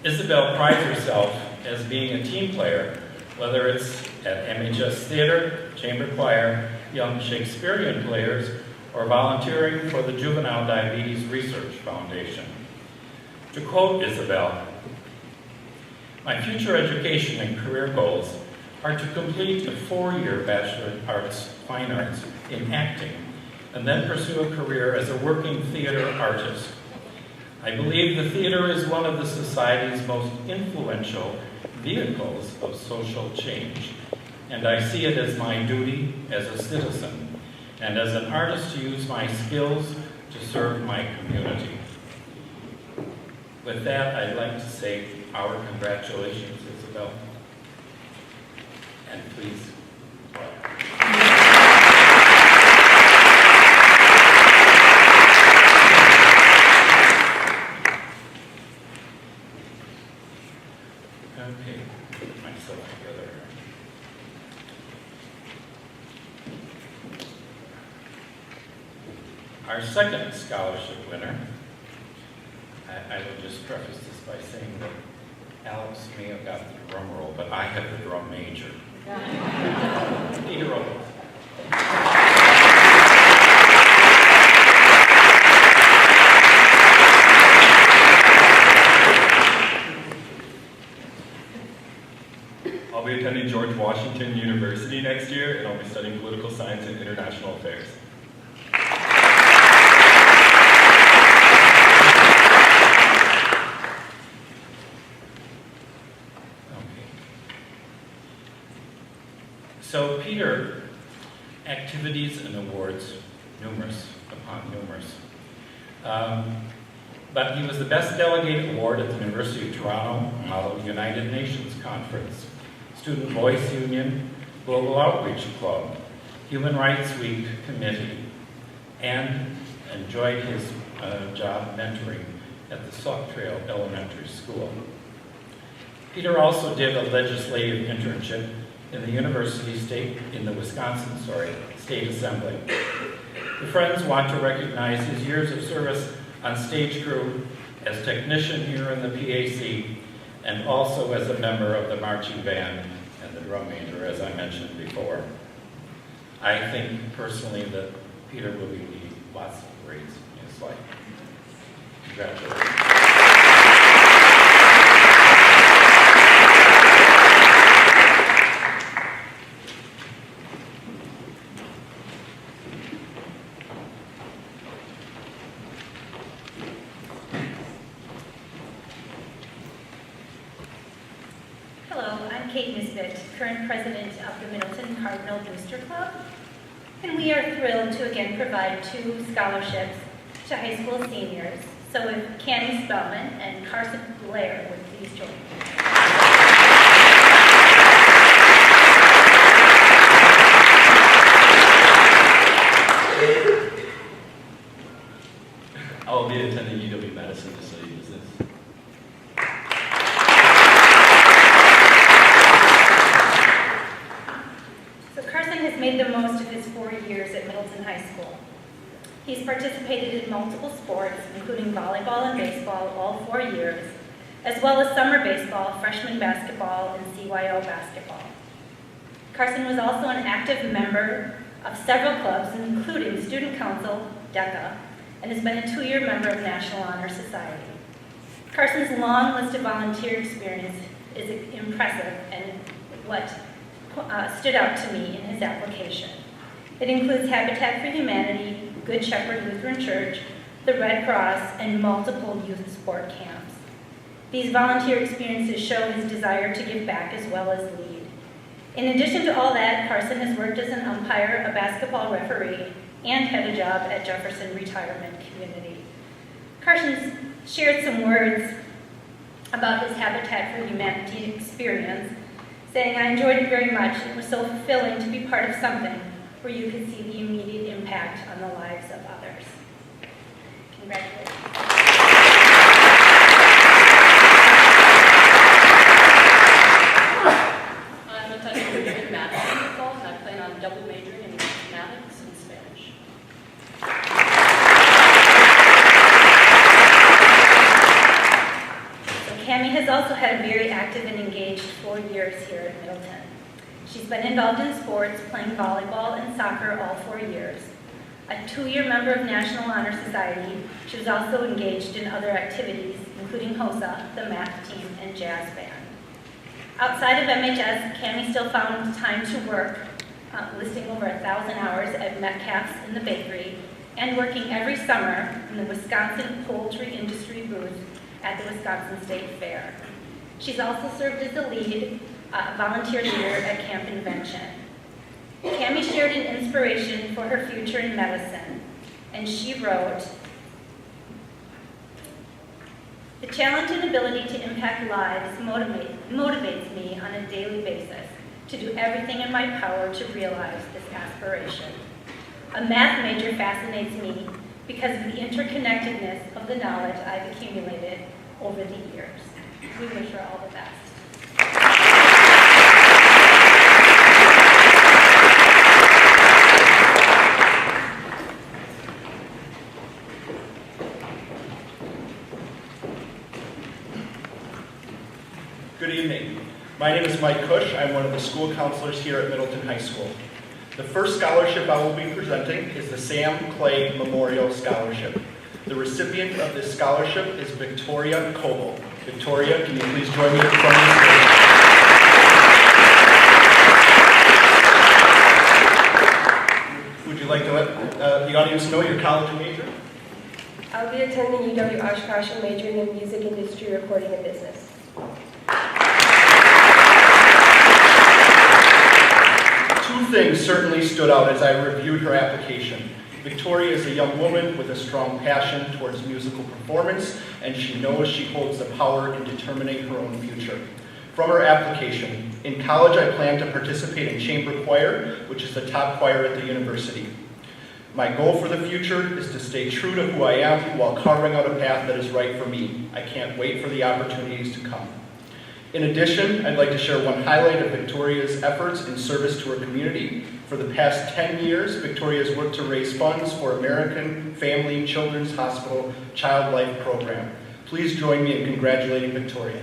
Isabel prides herself as being a team player, whether it's at MHS Theater, Chamber Choir, Young Shakespearean Players, or volunteering for the Juvenile Diabetes Research Foundation. To quote Isabel, "My future education and career goals are to complete a 4-year Bachelor of Arts, Fine Arts in acting, and then pursue a career as a working theater artist. I believe the theater is one of the society's most influential vehicles of social change, and I see it as my duty as a citizen and as an artist to use my skills to serve my community." With that, I'd like to say our congratulations, Isabel. And please. Okay, put myself together. Our second scholarship winner, I will just preface this by saying that Alex may have got the drum roll, but I have the drum major. Peter Owens. I'll be attending George Washington University next year, and I'll be studying political science and international affairs. So Peter, activities and awards, numerous upon numerous. But he was the Best Delegate Award at the University of Toronto Model United Nations Conference, Student Voice Union, Global Outreach Club, Human Rights Week Committee, and enjoyed his job mentoring at the Sauk Trail Elementary School. Peter also did a legislative internship in the Wisconsin State Assembly. The Friends want to recognize his years of service on stage crew, as technician here in the PAC, and also as a member of the marching band and the drum major, as I mentioned before. I think personally that Peter will be leading lots of parades in his life. Congratulations. Current president of the Middleton Cardinal Booster Club, and we are thrilled to again provide 2 scholarships to high school seniors. So if Candy Spellman and Carson Blair would please join me. I will be attending UW-Madison to study business. Made the most of his 4 years at Middleton High School. He's participated in multiple sports, including volleyball and baseball, all 4 years, as well as summer baseball, freshman basketball, and CYO basketball. Carson was also an active member of several clubs, including Student Council, DECA, and has been a 2-year member of National Honor Society. Carson's long list of volunteer experience is impressive and what stood out to me in his application. It includes Habitat for Humanity, Good Shepherd Lutheran Church, the Red Cross, and multiple youth sport camps. These volunteer experiences show his desire to give back as well as lead. In addition to all that, Carson has worked as an umpire, a basketball referee, and had a job at Jefferson Retirement Community. Carson shared some words about his Habitat for Humanity experience, saying, "I enjoyed it very much. It was so fulfilling to be part of something where you could see the immediate impact on the lives of others." Congratulations. I'm attending UW-Madison this fall, and I plan on double majoring in mathematics and Spanish. Cammie has also had a very active and engaged 4 years here at Middleton. She's been involved in sports, playing volleyball and soccer all 4 years. A 2-year member of National Honor Society, she was also engaged in other activities, including HOSA, the math team, and jazz band. Outside of MHS, Cammie still found time to work, listing over 1,000 hours at Metcalf's in the bakery, and working every summer in the Wisconsin poultry industry booth at the Wisconsin State Fair. She's also served as a lead volunteer leader at Camp Invention. Cammie shared an inspiration for her future in medicine, and she wrote, "The challenge and ability to impact lives motivates me on a daily basis to do everything in my power to realize this aspiration. A math major fascinates me because of the interconnectedness of the knowledge I've accumulated over the years." We wish her all the best. Good evening. My name is Mike Cush. I'm one of the school counselors here at Middleton High School. The first scholarship I will be presenting is the Sam Clay Memorial Scholarship. The recipient of this scholarship is Victoria Coble. Victoria, can you please join me at the front of the stage? Would you like to let the audience know your college major? I'll be attending UW Oshkosh and majoring in music industry, recording, and business. Two things certainly stood out as I reviewed her application. Victoria is a young woman with a strong passion towards musical performance, and she knows she holds the power in determining her own future. From her application, in college I plan to participate in chamber choir, which is the top choir at the university. My goal for the future is to stay true to who I am while carving out a path that is right for me. I can't wait for the opportunities to come. In addition, I'd like to share one highlight of Victoria's efforts in service to our community. For the past 10 years, Victoria has worked to raise funds for American Family Children's Hospital Child Life Program. Please join me in congratulating Victoria.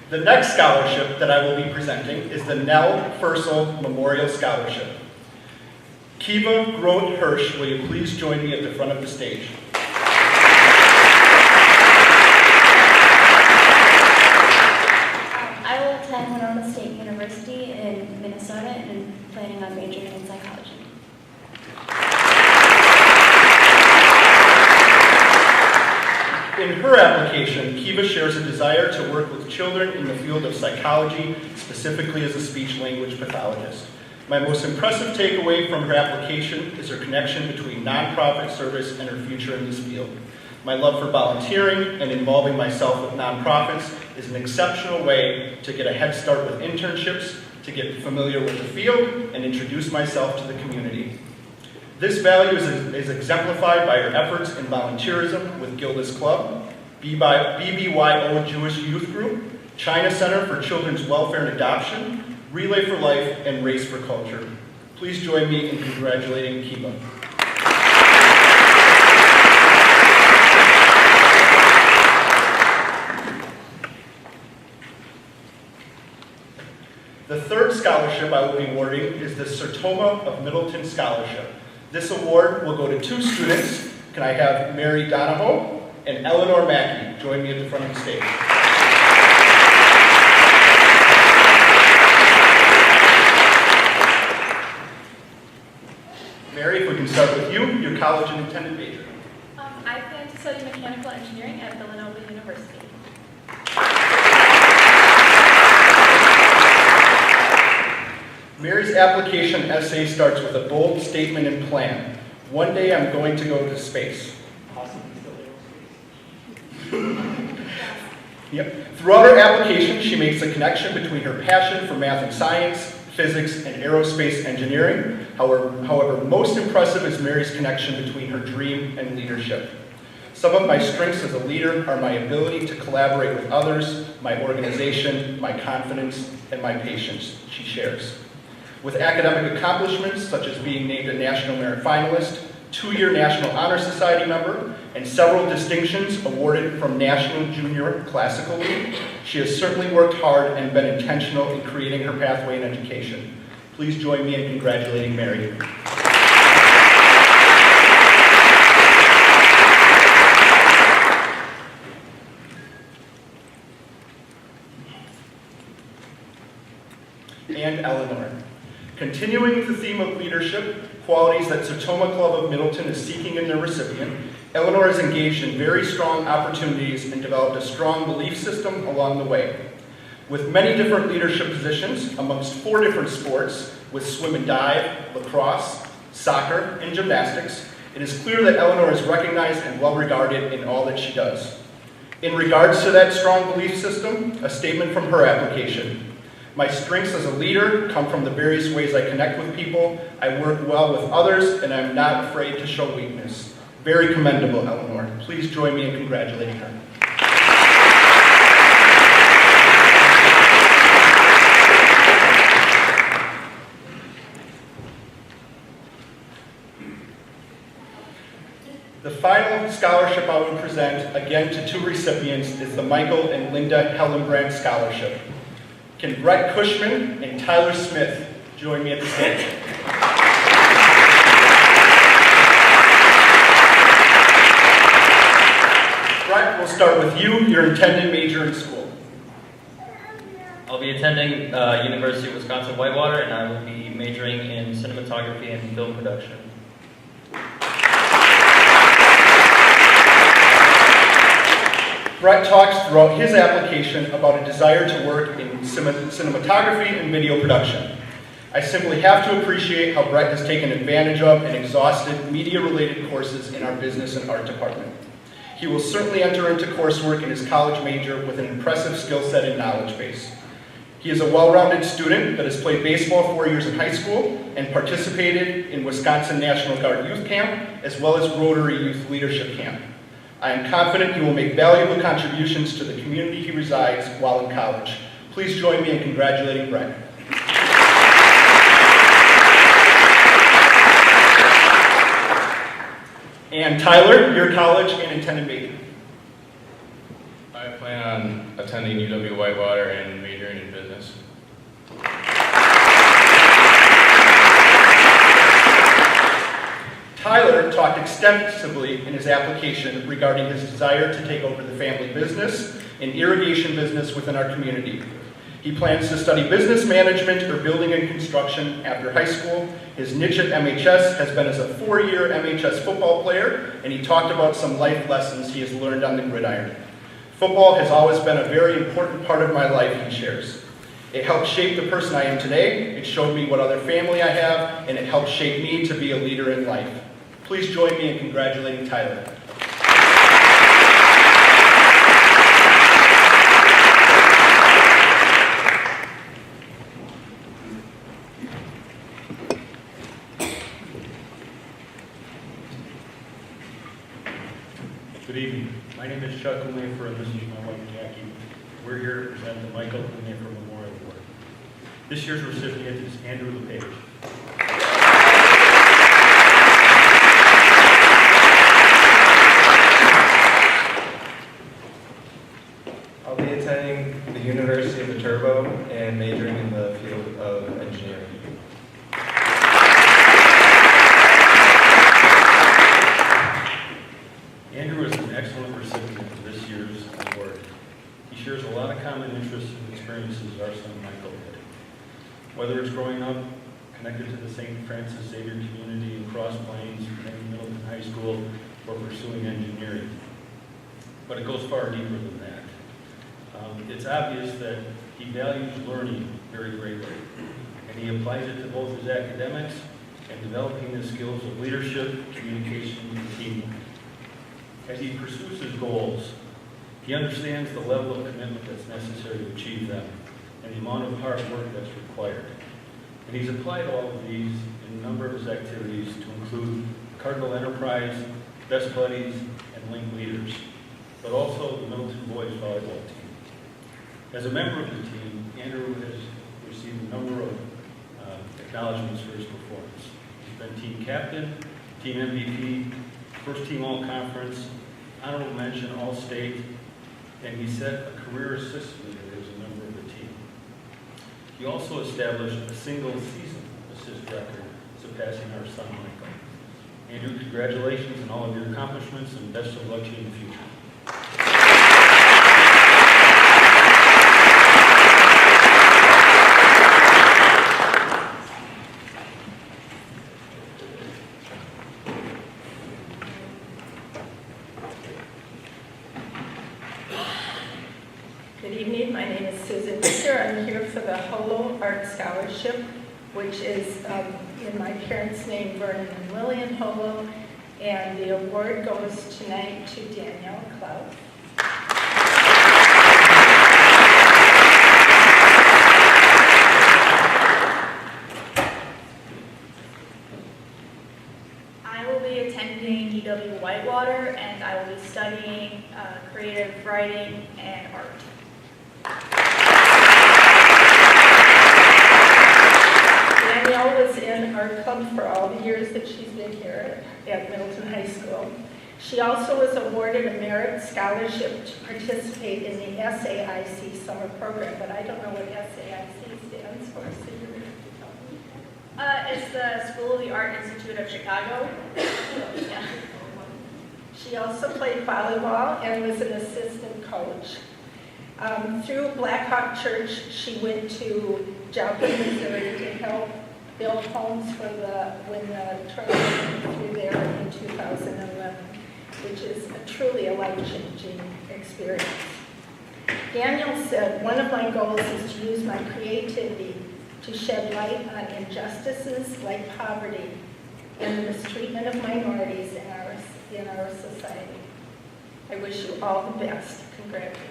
The next scholarship that I will be presenting is the Nell Fursel Memorial Scholarship. Kiva Groth Hirsch, will you please join me at the front of the stage? I will attend Winona State University in Minnesota and planning on majoring in psychology. In her application, Kiva shares a desire to work with children in the field of psychology, specifically as a speech-language pathologist. My most impressive takeaway from her application is her connection between nonprofit service and her future in this field. My love for volunteering and involving myself with nonprofits is an exceptional way to get a head start with internships, to get familiar with the field, and introduce myself to the community. This value is exemplified by her efforts in volunteerism with Gilda's Club, BBYO Jewish Youth Group, China Center for Children's Welfare and Adoption, Relay for Life, and Race for Culture. Please join me in congratulating Kiva. The third scholarship I will be awarding is the Sertoma of Middleton Scholarship. This award will go to two students. Can I have Mary Donahoe and Eleanor Mackey join me at the front of the stage? Mary, if we can start with you, your college and intended major. I plan to study mechanical engineering at Villanova University. Mary's application essay starts with a bold statement and plan. One day I'm going to go to space. Yep. Throughout her application, she makes a connection between her passion for math and science, physics, and aerospace engineering. However, most impressive is Mary's connection between her dream and leadership. Some of my strengths as a leader are my ability to collaborate with others, my organization, my confidence, and my patience, she shares. With academic accomplishments such as being named a National Merit Finalist, 2-year National Honor Society member, and several distinctions awarded from National Junior Classical League, she has certainly worked hard and been intentional in creating her pathway in education. Please join me in congratulating Mary. And Eleanor. Continuing with the theme of leadership, qualities that Sertoma Club of Middleton is seeking in their recipient, Eleanor is engaged in very strong opportunities and developed a strong belief system along the way. With many different leadership positions amongst 4 different sports, with swim and dive, lacrosse, soccer, and gymnastics, it is clear that Eleanor is recognized and well regarded in all that she does. In regards to that strong belief system, a statement from her application. My strengths as a leader come from the various ways I connect with people, I work well with others, and I'm not afraid to show weakness. Very commendable, Eleanor. Please join me in congratulating her. The final scholarship I will present, again to 2 recipients, is the Michael and Linda Hellenbrand Scholarship. Can Brett Cushman and Tyler Smith join me at the stage? Brett, we'll start with you, your intended major in school. I'll be attending University of Wisconsin-Whitewater, and I will be majoring in cinematography and film production. Brett talks throughout his application about a desire to work in cinematography and video production. I simply have to appreciate how Brett has taken advantage of and exhausted media-related courses in our business and art department. He will certainly enter into coursework in his college major with an impressive skill set and knowledge base. He is a well-rounded student that has played baseball 4 years in high school and participated in Wisconsin National Guard Youth Camp, as well as Rotary Youth Leadership Camp. I am confident he will make valuable contributions to the community he resides while in college. Please join me in congratulating Brett. And Tyler, your college and intended major. I plan on attending UW Whitewater and majoring in business. Tyler talked extensively in his application regarding his desire to take over the family business and irrigation business within our community. He plans to study business management or building and construction after high school. His niche at MHS has been as a 4-year MHS football player, and he talked about some life lessons he has learned on the gridiron. Football has always been a very important part of my life, he shares. It helped shape the person I am today, it showed me what other family I have, and it helped shape me to be a leader in life. Please join me in congratulating Tyler. Good evening. My name is Chuck Umayfer, and this is my wife Jackie. We're here to present the Michael Umayfer Memorial Award. This year's recipient is Andrew LePage. I'll be attending the University of Viterbo and majoring in the field of engineering. Andrew is an excellent recipient of this year's award. He shares a lot of common interests and experiences our son Michael did. Whether it's growing up connected to the St. Francis Xavier community in Cross Plains, attending Middleton High School, or pursuing engineering. But it goes far deeper than that. It's obvious that he values learning very greatly, and he applies it to both his academics and developing the skills of leadership, communication, and teamwork. As he pursues his goals, he understands the level of commitment that's necessary to achieve them and the amount of hard work that's required. And he's applied all of these in a number of his activities to include Cardinal Enterprise, Best Buddies, and Link Leaders, but also the Middleton Boys volleyball team. As a member of the team, Andrew has received a number of acknowledgments for his performance. He's been team captain, team MVP, first team all-conference, honorable mention all-state, and he set a career assist leader as a member of the team. He also established a single-season assist record, surpassing our son Michael. Andrew, congratulations on all of your accomplishments and best of luck to you in the future. Good evening, my name is Susan Victor. I'm here for the Holo Art Scholarship, which is in my parents' name, Vernon and Lillian Holo, and the award goes tonight to Danielle Klaus. I will be attending UW Whitewater, and I will be studying creative writing and art. Danielle was in art club for all the years that she's been here at Middleton High School. She also was awarded a merit scholarship to participate in the SAIC summer program, but I don't know what SAIC stands for, so you're going to tell me. It's the School of the Art Institute of Chicago. Yeah. She also played volleyball and was an assistant coach. Through Blackhawk Church, she went to Joplin, Missouri to help build homes for when the tornado came through there in 2011. which is truly a life-changing experience. Daniel said, one of my goals is to use my creativity to shed light on injustices like poverty and the mistreatment of minorities in our society. I wish you all the best. Congratulations.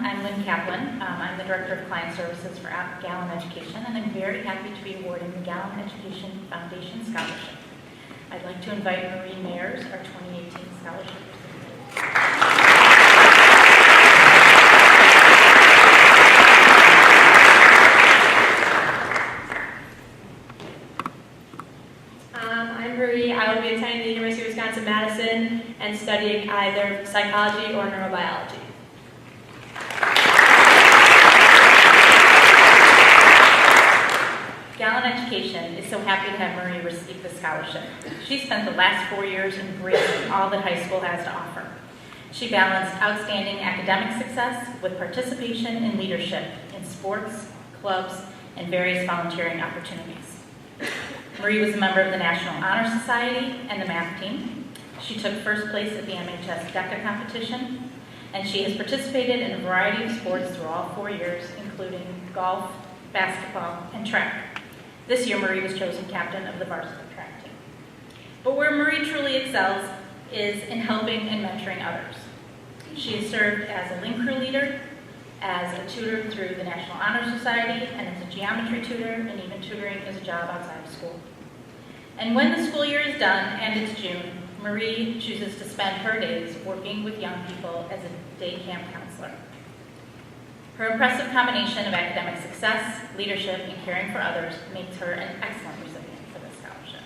I'm Lynn Kaplan. I'm the Director of Client Services for Gallon Education, and I'm very happy to be awarding the Gallon Education Foundation Scholarship. I'd like to invite Marie Mayers, our 2018 scholarship recipient. I'm Marie. I will be attending the University of Wisconsin-Madison and studying either psychology or neurobiology. Gallon Education is so happy to have Marie receive the scholarship. She spent the last 4 years embracing all that high school has to offer. She balanced outstanding academic success with participation and leadership in sports, clubs, and various volunteering opportunities. Marie was a member of the National Honor Society and the math team. She took first place at the MHS DECA competition, and she has participated in a variety of sports through all 4 years, including golf, basketball, and track. This year, Marie was chosen captain of the varsity track team. But where Marie truly excels is in helping and mentoring others. She has served as a link crew leader, as a tutor through the National Honor Society, and as a geometry tutor, and even tutoring as a job outside of school. And when the school year is done, and it's June, Marie chooses to spend her days working with young people as a day camp counselor. Her impressive combination of academic success, leadership, and caring for others makes her an excellent recipient for this scholarship.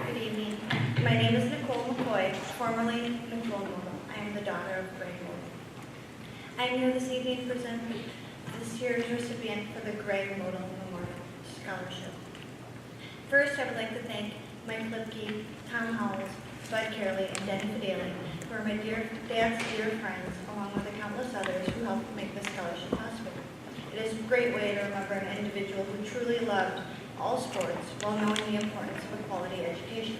Good evening. My name is Nicole McCoy, formerly Nicole Model. I am the daughter of Greg Model. I am here this evening to present this year's recipient for the Greg Model Memorial Scholarship. First, I would like to thank Mike Lipke, Tom Howells, Bud Carley, and Denny Fideli, who are my dad's dear friends, along with the countless others who helped make this scholarship possible. It is a great way to remember an individual who truly loved all sports while knowing the importance of a quality education.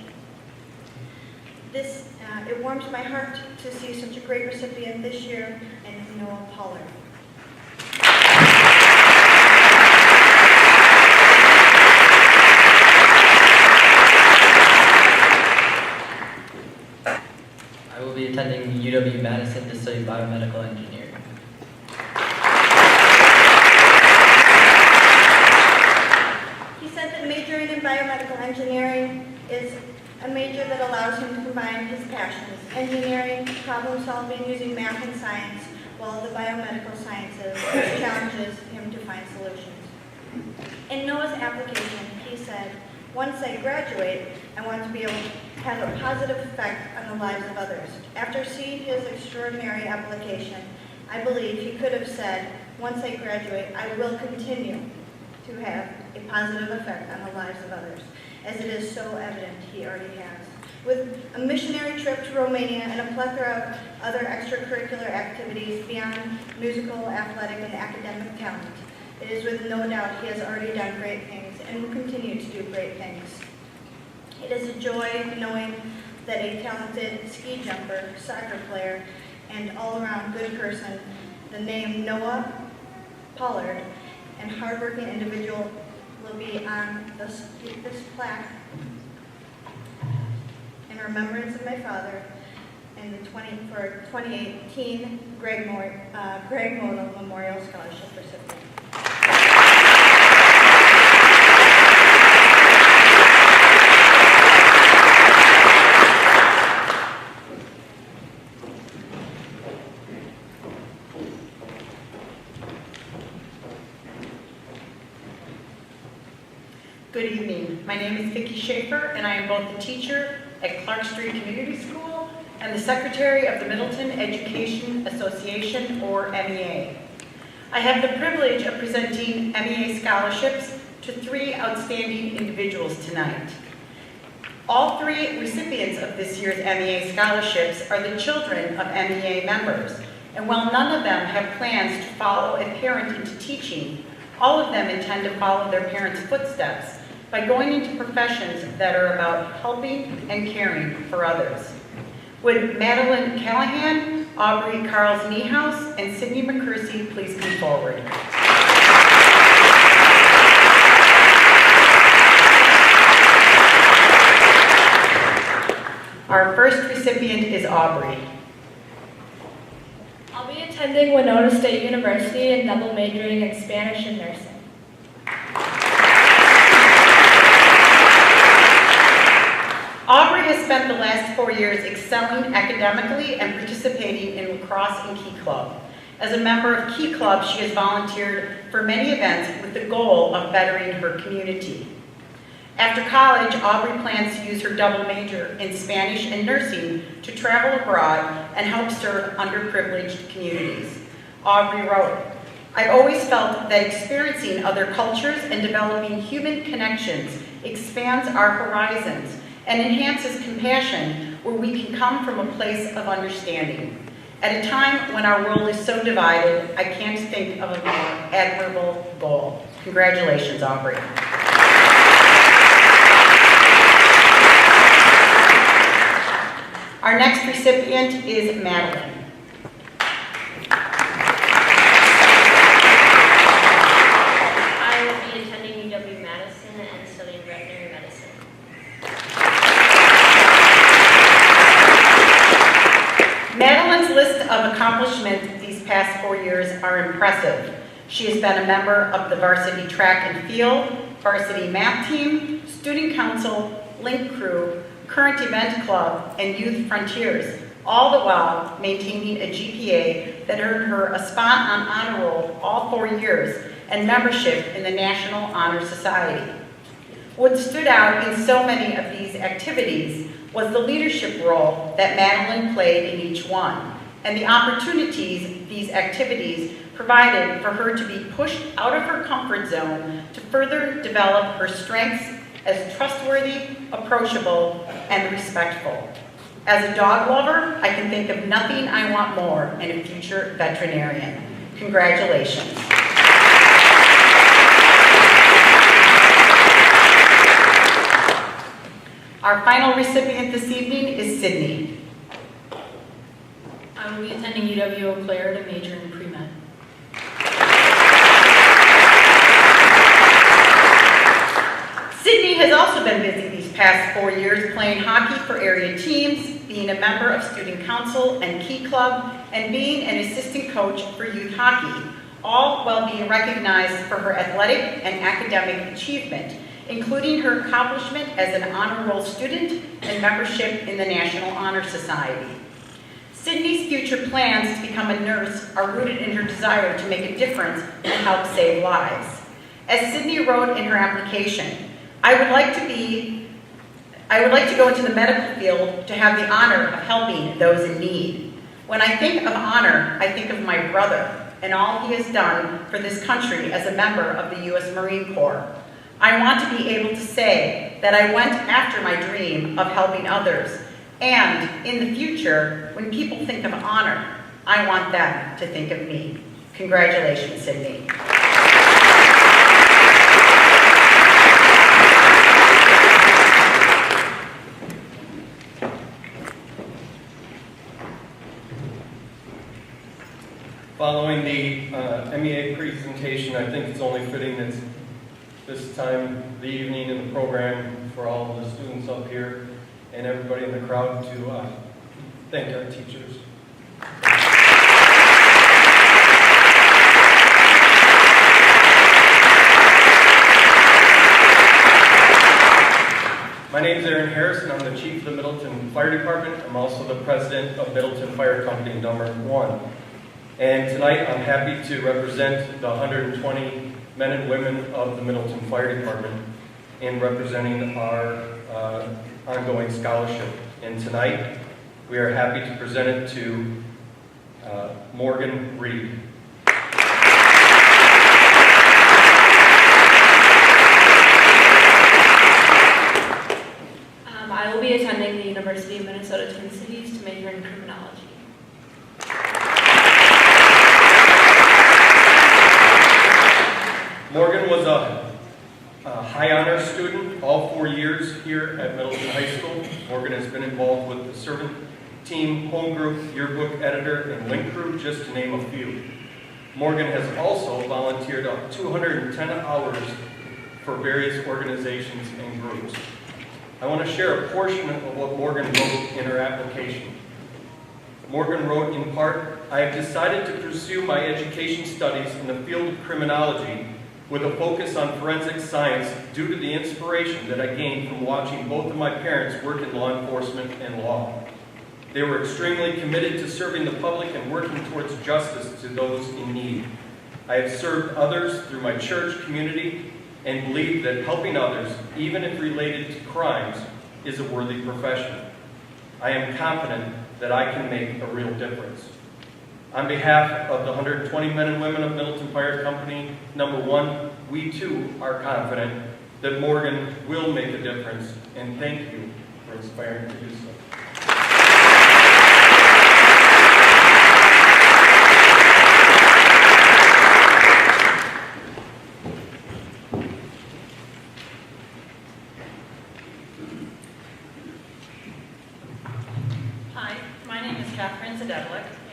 It warms my heart to see such a great recipient this year in Noah Pollard. I will be attending UW-Madison to study biomedical engineering. He said that majoring in biomedical engineering is a major that allows him to combine his passions, engineering, problem solving using math and science, while the biomedical sciences challenges him to find solutions. In Noah's application, he said, "Once I graduate, I want to be able to have a positive effect on the lives of others." After seeing his extraordinary application, I believe he could have said, "Once I graduate, I will continue to have a positive effect on the lives of others," as it is so evident he already has. With a missionary trip to Romania and a plethora of other extracurricular activities beyond musical, athletic, and academic talent, it is with no doubt he has already done great things and will continue to do great things. It is a joy knowing that a talented ski jumper, soccer player, and all-around good person, the name Noah Pollard, and hardworking individual will be on this plaque in remembrance of my father and for 2018 Greg Model Memorial Scholarship recipient. Good evening. My name is Vicki Schaefer, and I am both the teacher at Clark Street Community School and the secretary of the Middleton Education Association, or MEA. I have the privilege of presenting MEA scholarships to 3 outstanding individuals tonight. All 3 recipients of this year's MEA scholarships are the children of MEA members, and while none of them have plans to follow a parent into teaching, all of them intend to follow their parents' footsteps by going into professions that are about helping and caring for others. Would Madeline Callahan, Aubrey Carls-Niehaus, and Sydney McCursey please come forward? Our first recipient is Aubrey. I'll be attending Winona State University and double majoring in Spanish and nursing. Aubrey has spent the last 4 years excelling academically and participating in lacrosse and Key Club. As a member of Key Club, she has volunteered for many events with the goal of bettering her community. After college, Aubrey plans to use her double major in Spanish and nursing to travel abroad and help serve underprivileged communities. Aubrey wrote, "I've always felt that experiencing other cultures and developing human connections expands our horizons and enhances compassion where we can come from a place of understanding. At a time when our world is so divided, I can't think of a more admirable goal." Congratulations, Aubrey. Our next recipient is Madeline. I will be attending UW-Madison and studying veterinary medicine. Madeline's list of accomplishments these past 4 years are impressive. She has been a member of the varsity track and field, varsity math team, student council, link crew, current event club, and youth frontiers, all the while maintaining a GPA that earned her a spot on honor roll all 4 years and membership in the National Honor Society. What stood out in so many of these activities was the leadership role that Madeline played in each one, and the opportunities these activities provided for her to be pushed out of her comfort zone to further develop her strengths as trustworthy, approachable, and respectful. As a dog lover, I can think of nothing I want more in a future veterinarian. Congratulations. Our final recipient this evening is Sydney. I will be attending UW-Eau Claire to major in pre-med. Sydney has also been busy these past 4 years playing hockey for area teams, being a member of student council and Key Club, and being an assistant coach for youth hockey, all while being recognized for her athletic and academic achievement, including her accomplishment as an honor roll student and membership in the National Honor Society. Sydney's future plans to become a nurse are rooted in her desire to make a difference and help save lives. As Sydney wrote in her application, I would like to go into the medical field to have the honor of helping those in need. When I think of honor, I think of my brother and all he has done for this country as a member of the U.S. Marine Corps. I want to be able to say that I went after my dream of helping others, and in the future, when people think of honor, I want them to think of me. Congratulations, Sydney. Following the MEA presentation, I think it's only fitting that this time of the evening in the program for all of the students up here and everybody in the crowd to thank our teachers. My name is Aaron Harrison. I'm the chief of the Middleton Fire Department. I'm also the president of Middleton Fire Company number 1. And tonight I'm happy to represent the 120 men and women of the Middleton Fire Department. in representing our ongoing scholarship. And tonight, we are happy to present it to Morgan Reed. I will be attending the University of Minnesota Twin Cities to major in criminology. Morgan was a high honor student all 4 years here at Middleton High School. Morgan has been involved with the servant team, home group, yearbook editor, and link crew, just to name a few. Morgan has also volunteered up 210 hours for various organizations and groups. I want to share a portion of what Morgan wrote in her application. Morgan wrote in part, "I have decided to pursue my education studies in the field of criminology with a focus on forensic science due to the inspiration that I gained from watching both of my parents work in law enforcement and law. They were extremely committed to serving the public and working towards justice to those in need. I have served others through my church community and believe that helping others, even if related to crimes, is a worthy profession. I am confident that I can make a real difference." On behalf of the 120 men and women of Middleton Fire Company, number one, we too are confident that Morgan will make a difference, and thank you for inspiring to do so.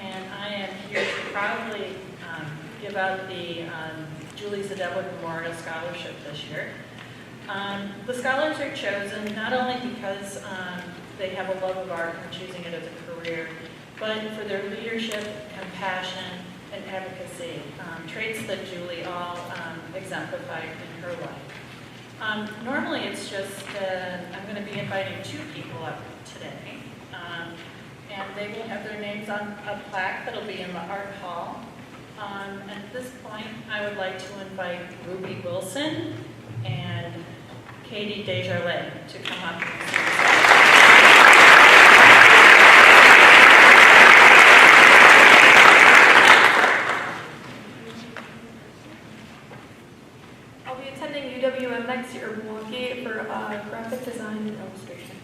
And I am here to proudly give out the Julie Zadevlik Memorial Scholarship this year. The scholars are chosen not only because they have a love of art and choosing it as a career, but for their leadership, compassion, and advocacy, traits that Julie all exemplified in her life. Normally it's just, I'm going to be inviting 2 people up today. And they will have their names on a plaque that'll be in the Art Hall. At this point, I would like to invite Ruby Wilson and Katie Desjardins to come up and see I'll be attending UWM next year in Milwaukee for graphic design and illustration.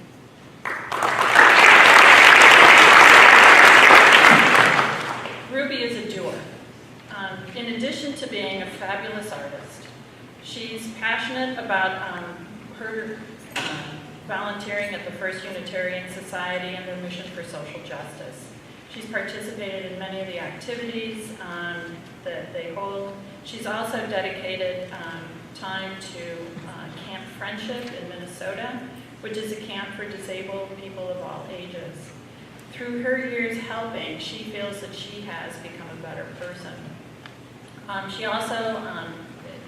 Ruby is a doer. In addition to being a fabulous artist, she's passionate about her volunteering at the First Unitarian Society and their mission for social justice. She's participated in many of the activities that they hold. She's also dedicated time to Camp Friendship in Minnesota, which is a camp for disabled people of all ages. Through her years helping, she feels that she has become a better person. She also,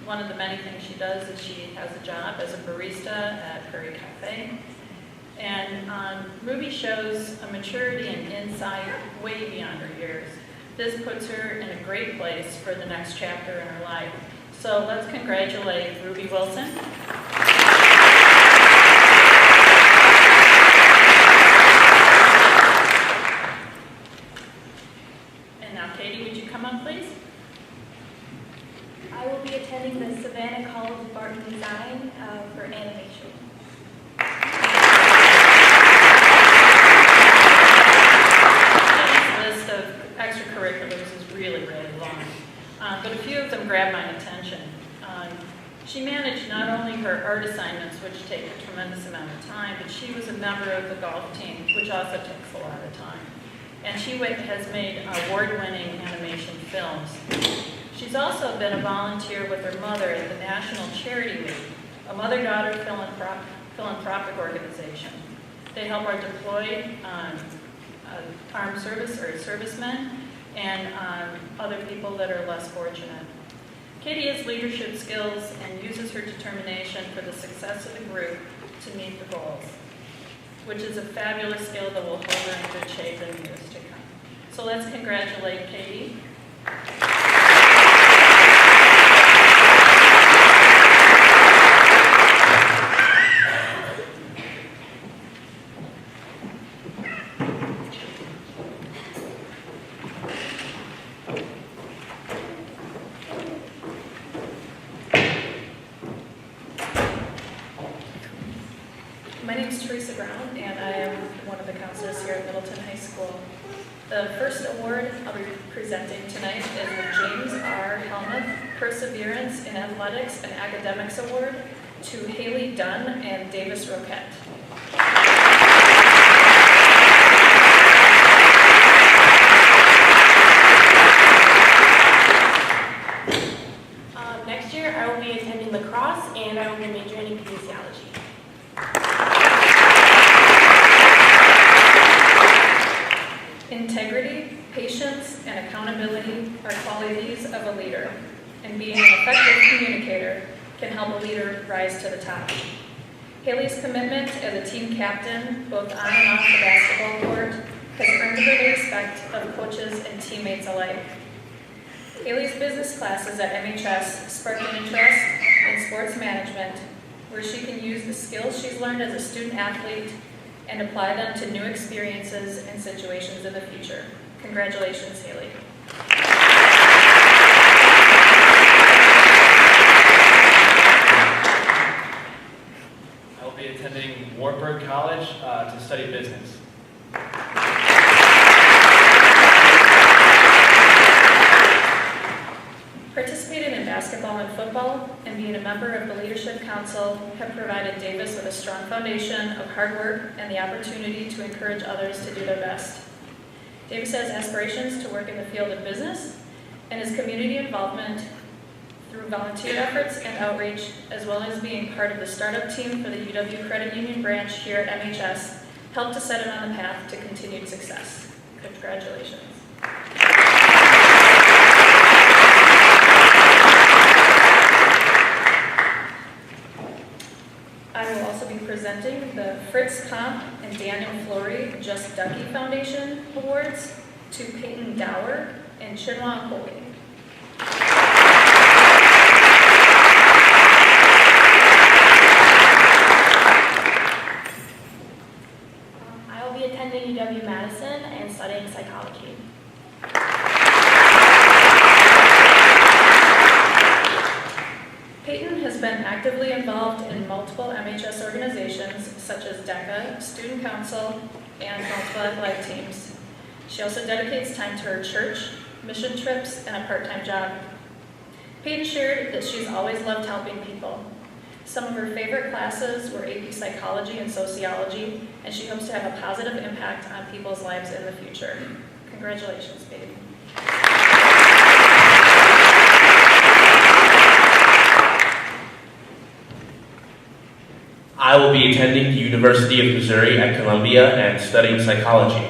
one of the many things she does is she has a job as a barista at Prairie Cafe. And Ruby shows a maturity and insight way beyond her years. This puts her in a great place for the next chapter in her life. So let's congratulate Ruby Wilson. Katie, would you come up, please? I will be attending the Savannah College of Art and Design for animation. This list of extracurriculars is really, really long, but a few of them grab my attention. She managed not only her art assignments, which take a tremendous amount of time, but she was a member of the golf team, which also takes a lot of time. And she has made award-winning animation films. She's also been a volunteer with her mother at the National Charity Week, a mother-daughter philanthropic organization. They help our deployed armed servicemen and other people that are less fortunate. Katie has leadership skills and uses her determination for the success of the group to meet the goals, which is a fabulous skill that will hold her in good shape in years to come. So let's congratulate Katie. My name is Teresa Brown, and I am one of the counselors here at Middleton High School. The first award I'll be presenting tonight is the James R. Helmuth Perseverance in Athletics and Academics Award to Haley Dunn and Davis Roquette. Next year, I will be attending lacrosse, and I will be majoring in kinesiology. Integrity, patience, and accountability are qualities of a leader, and being an effective communicator can help a leader rise to the top. Haley's commitment as a team captain, both on and off the basketball court, has earned her the respect of coaches and teammates alike. Haley's business classes at MHS sparked an interest in sports management, where she can use the skills she's learned as a student athlete and apply them to new experiences and situations in the future. Congratulations, Haley. I will be attending Wartburg College to study business. Participating in basketball and football and being a member of the Leadership Council have provided Davis with a strong foundation of hard work and the opportunity to encourage others to do their best. Davis has aspirations to work in the field of business, and his community involvement through volunteer efforts and outreach, as well as being part of the startup team for the UW Credit Union branch here at MHS, helped to set him on the path to continued success. Congratulations. I will also be presenting the Fritz Comp and Daniel Flory Just Ducky Foundation Awards to Peyton Dower and Chinua Colby. I will be attending UW-Madison and studying psychology. Peyton has been actively involved in multiple MHS organizations such as DECA, Student Council, and multiple athletic teams. She also dedicates time to her church, mission trips, and a part-time job. Peyton shared that she's always loved helping people. Some of her favorite classes were AP Psychology and Sociology, and she hopes to have a positive impact on people's lives in the future. Congratulations, Peyton. I will be attending the University of Missouri at Columbia and studying psychology.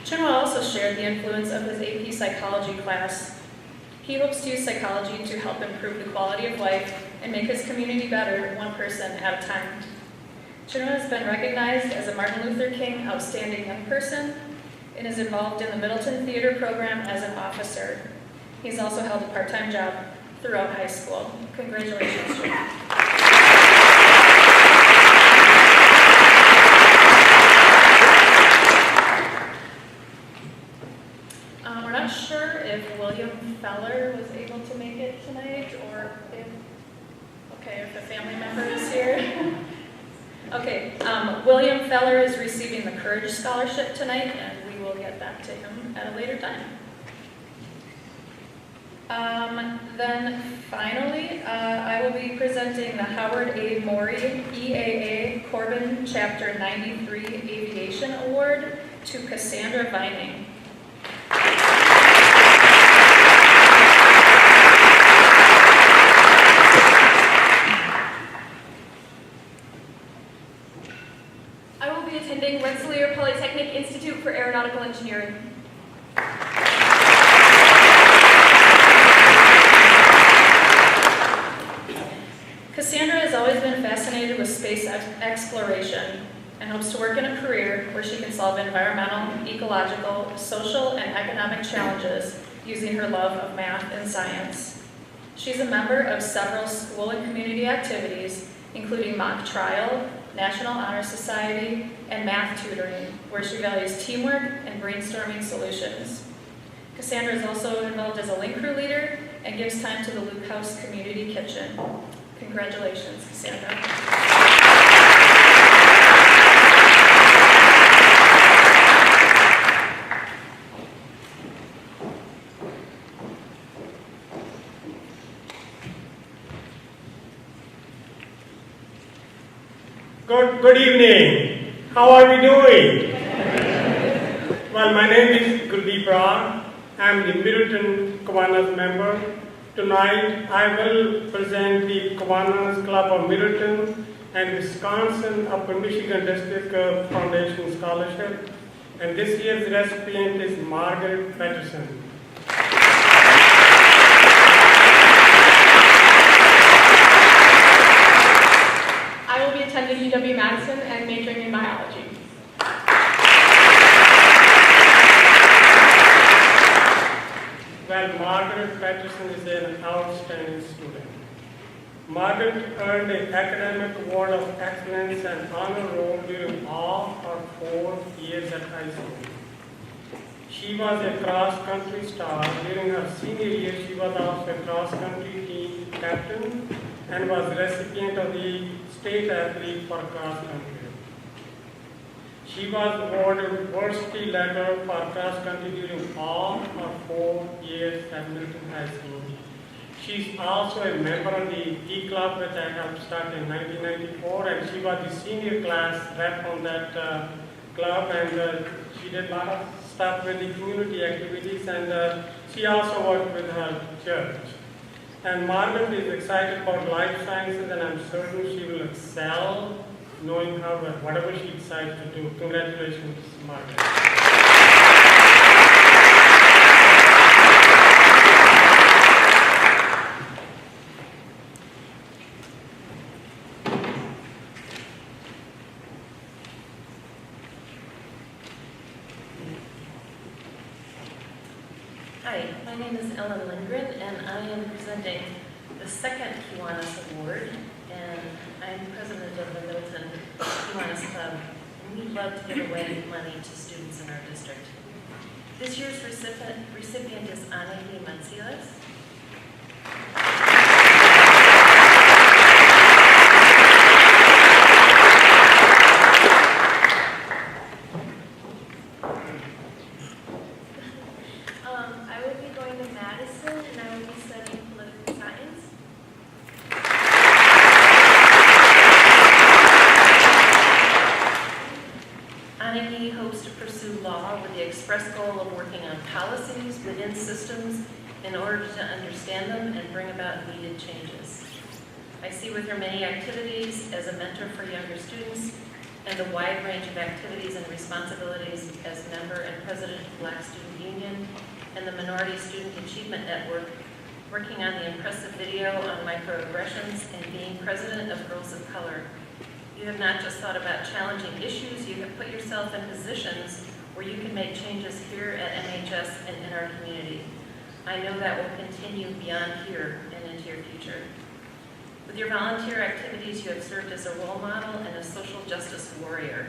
Chinua also shared the influence of his AP Psychology class. He hopes to use psychology to help improve the quality of life and make his community better, one person at a time. Chinua has been recognized as a Martin Luther King Outstanding Young Person and is involved in the Middleton Theater program as an officer. He's also held a part-time job throughout high school. Congratulations, Chinua. We're not sure if William Feller was able to make it tonight, or if a family member is here. Okay, William Feller is receiving the Courage Scholarship tonight, and we will get back to him at a later time. Then finally, I will be presenting the Howard A. Morey EAA Corbin Chapter 93 Aviation Award to Cassandra Vining. I will be attending Rensselaer Polytechnic Institute for Aeronautical Engineering. Cassandra has always been fascinated with space exploration and hopes to work in a career where she can solve environmental, ecological, social, and economic challenges using her love of math and science. She's a member of several school and community activities, including mock trial, National Honor Society, and math tutoring, where she values teamwork and brainstorming solutions. Cassandra is also involved as a link crew leader and gives time to the Luke House Community Kitchen. Congratulations, Cassandra. Good evening. How are we doing? Well, my name is Gurdeep Rao. I am the Middleton Kiwanis member. Tonight, I will present the Kiwanis Club of Middleton and Wisconsin Upper Michigan District Foundation Scholarship. And this year's recipient is Margaret Patterson. I will be attending UW-Madison and majoring in biology. Well, Margaret Patterson is an outstanding student. Margaret earned the Academic Award of Excellence and Honor Roll during all her 4 years at high school. She was a cross-country star. During her senior year, she was also a cross-country team captain and was recipient of the State Athlete for cross-country. She was awarded varsity letter for cross-country during all her 4 years at Middleton High School. She's also a member of the E Club, which I helped start in 1994, and she was the senior class rep on that club, and she did a lot of stuff with the community activities, and she also worked with her church. And Margaret is excited about life sciences, and I'm certain she will excel knowing how, whatever she decides to do. Congratulations, Margaret. Hi, my name is Ellen Lindgren, and I am presenting the second Kiwanis Award, and I'm president of the Middleton Kiwanis Club, and we love to give away money to students in our district. This year's recipient is Annie Mancias. I will be going to Madison, and I will be studying political science. Annie hopes to pursue law with the express goal of working on policies within systems in order to understand them and bring about needed changes. I see with her many activities as a mentor for younger students and a wide range of activities and responsibilities as member and president of Black Student Union and the Minority Student Achievement Network, working on the impressive video on microaggressions and being president of Girls of Color. You have not just thought about challenging issues, you have put yourself in positions where you can make changes here at MHS and in our community. I know that will continue beyond here and into your future. With your volunteer activities, you have served as a role model and a social justice warrior.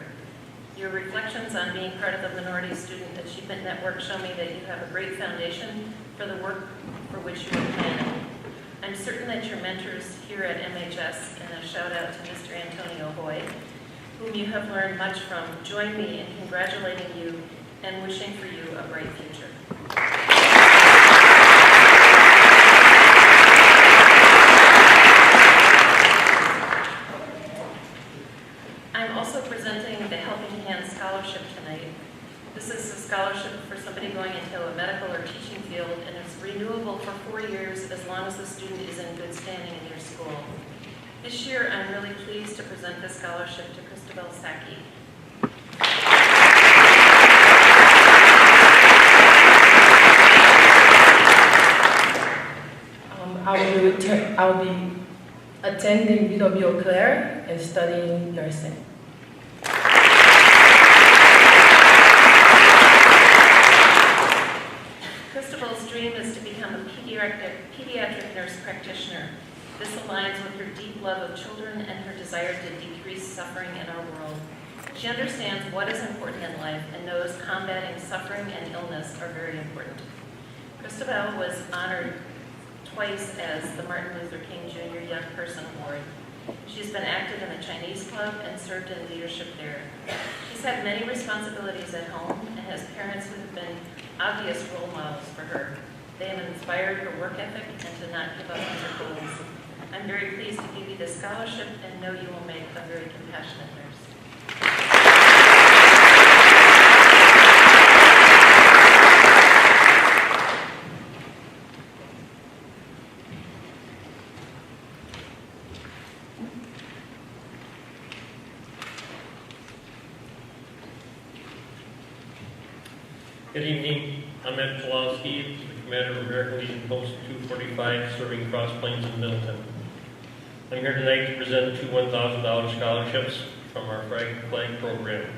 Your reflections on being part of the Minority Student Achievement Network show me that you have a great foundation for the work for which you are planning. I'm certain that your mentors here at MHS, and a shout out to Mr. Antonio Hoy, whom you have learned much from, join me in congratulating you and wishing for you a bright future. I'm also presenting the Helping Hand Scholarship tonight. This is a scholarship for somebody going into a medical or teaching field, and it's renewable for 4 years as long as the student is in good standing in your school. This year, I'm really pleased to present this scholarship to Christabel Sacchi. I will be attending UW Eau Claire and studying nursing. Christabel's dream is to become a pediatric nurse practitioner. This aligns with her deep love of children and her desire to decrease suffering in our world. She understands what is important in life and knows combating suffering and illness are very important. Christabel was honored twice as the Martin Luther King Jr. Young Person Award. She's been active in the Chinese Club and served in leadership there. She's had many responsibilities at home and has parents who have been obvious role models for her. They have inspired her work ethic and to not give up on her goals. I'm very pleased to give you this scholarship and know you will make a very compassionate nurse. Good evening. I'm Ed Pulaski, the commander of American Legion Post 245, serving Cross Plains and Middleton. I'm here tonight to present two $1,000 scholarships from our flag program.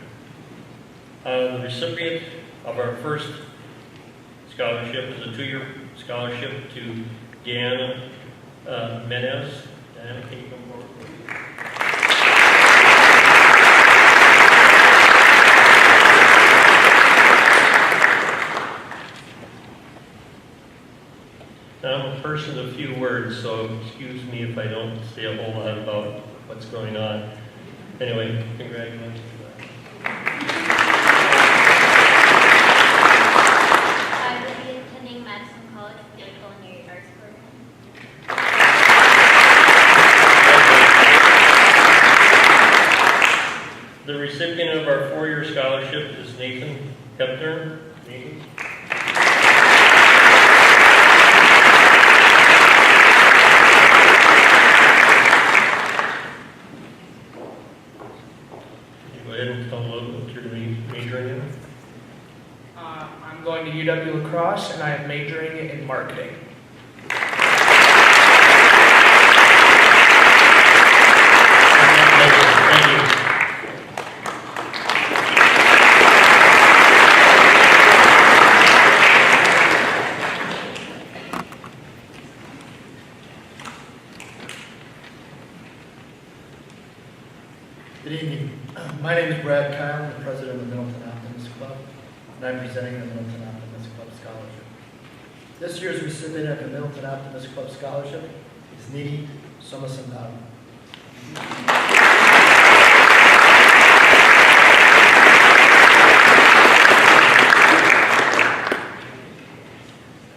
The recipient of our first scholarship is a 2-year scholarship to Diana Menez. Diana, can you come forward, please? Now, I'm a person of few words, so excuse me if I don't say a whole lot about what's going on. Anyway, congratulations. I will be attending Madison College for the Culinary Arts program. The recipient of our 4-year scholarship is Nathan Hepner. Nathan? Go ahead and tell them what you're majoring in. I'm going to UW-La-Crosse, and I am majoring in marketing. Thank you. Good evening. My name is Brad Kyle. I'm the president of the Middleton Optimist Club, and I'm presenting the Middleton Optimist Club Scholarship. This year's recipient of the Middleton Optimist Club Scholarship is Nidhi Somasundaram.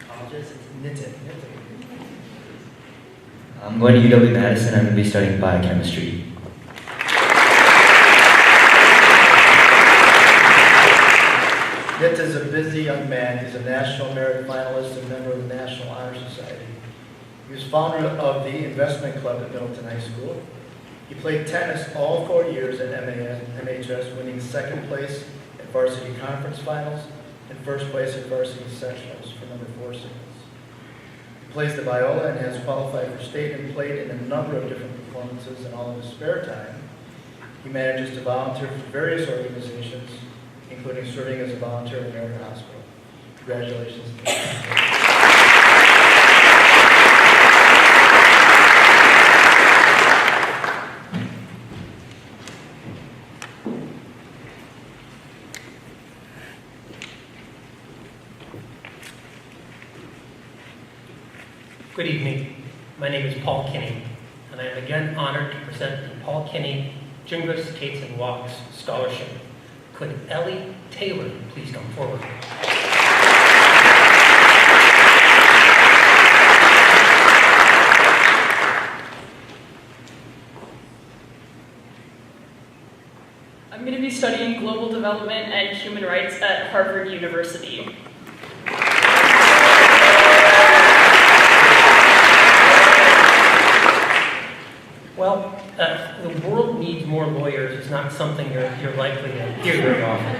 Apologize, it's Nitin. I'm going to UW-Madison. I'm going to be studying biochemistry. Nit is a busy young man. He's a National Merit Finalist and member of the National Honor Society. He was founder of the Investment Club at Middleton High School. He played tennis all 4 years at MHS, winning 2nd place at varsity conference finals and 1st place at varsity sectionals for number 4 singles. He plays the viola and has qualified for state and played in a number of different performances in all of his spare time. He manages to volunteer for various organizations, including serving as a volunteer at American Hospital. Congratulations. Good evening. My name is Paul Kinney, and I am again honored to present the Paul Kinney Jingles, Skates, and Walks Scholarship. Could Ellie Taylor please come forward? I'm going to be studying global development and human rights at Harvard University. Well, the world needs more lawyers. It's not something you're likely to hear very often.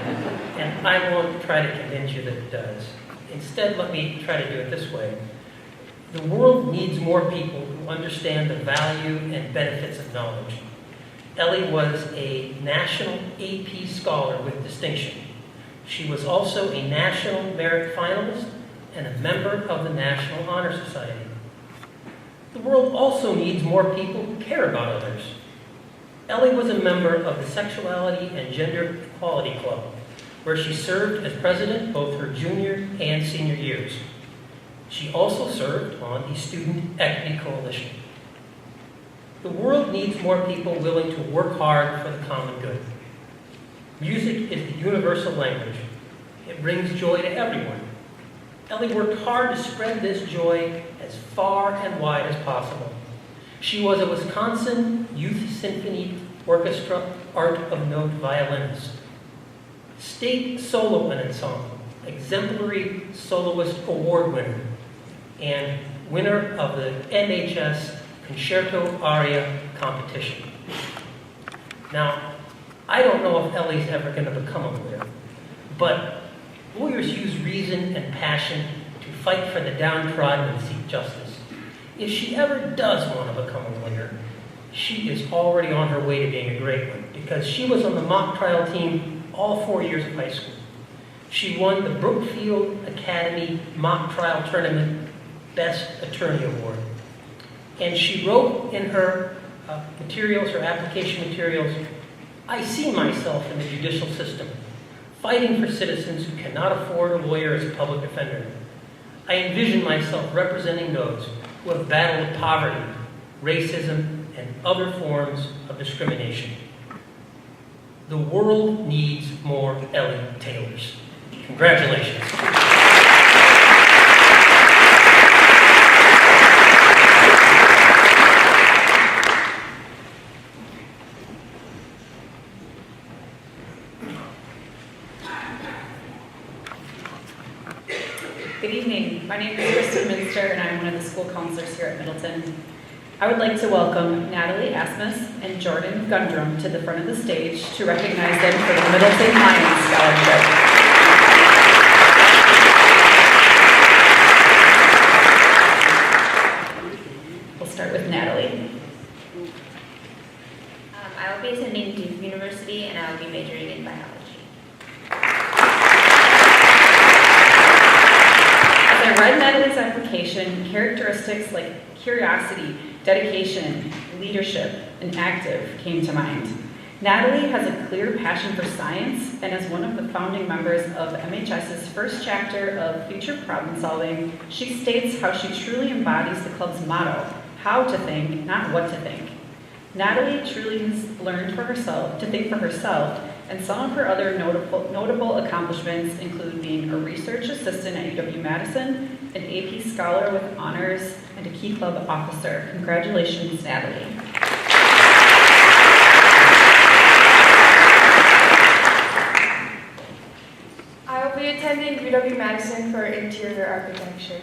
And I won't try to convince you that it does. Instead, let me try to do it this way. The world needs more people who understand the value and benefits of knowledge. Ellie was a national AP scholar with distinction. She was also a National Merit Finalist and a member of the National Honor Society. The world also needs more people who care about others. Ellie was a member of the Sexuality and Gender Equality Club, where she served as president both her junior and senior years. She also served on the Student Equity Coalition. The world needs more people willing to work hard for the common good. Music is the universal language. It brings joy to everyone. Ellie worked hard to spread this joy as far and wide as possible. She was a Wisconsin Youth Symphony Orchestra Art of Note violinist, state solo and ensemble, exemplary soloist award winner, and winner of the NHS Concerto Aria competition. Now, I don't know if Ellie's ever going to become a lawyer, but lawyers use reason and passion to fight for the downtrodden and seek justice. If she ever does want to become a lawyer, she is already on her way to being a great one, because she was on the mock trial team all 4 years of high school. She won the Brookfield Academy Mock Trial Tournament Best Attorney Award. And she wrote in her materials, her application materials, "I see myself in the judicial system, fighting for citizens who cannot afford a lawyer as a public defender. I envision myself representing those who have battled poverty, racism, and other forms of discrimination." The world needs more Ellie Taylors. Congratulations. Good evening. My name is Kristen Minster, and I'm one of the school counselors here at Middleton. I would like to welcome Natalie Asmus and Jordan Gundrum to the front of the stage to recognize them for the Middleton Lions Scholarship. We'll start with Natalie. I will be attending Duke University, and I will be majoring in biology. As I read Natalie's application, characteristics like curiosity, dedication, leadership, and active came to mind. Natalie has a clear passion for science and as one of the founding members of MHS's first chapter of Future Problem Solving, she states how she truly embodies the club's motto, how to think, not what to think. Natalie truly has learned for herself to think for herself, and some of her other notable accomplishments include being a research assistant at UW-Madison, an AP Scholar with honors, and a Key Club officer. Congratulations, Natalie. I will be attending UW-Madison for interior architecture.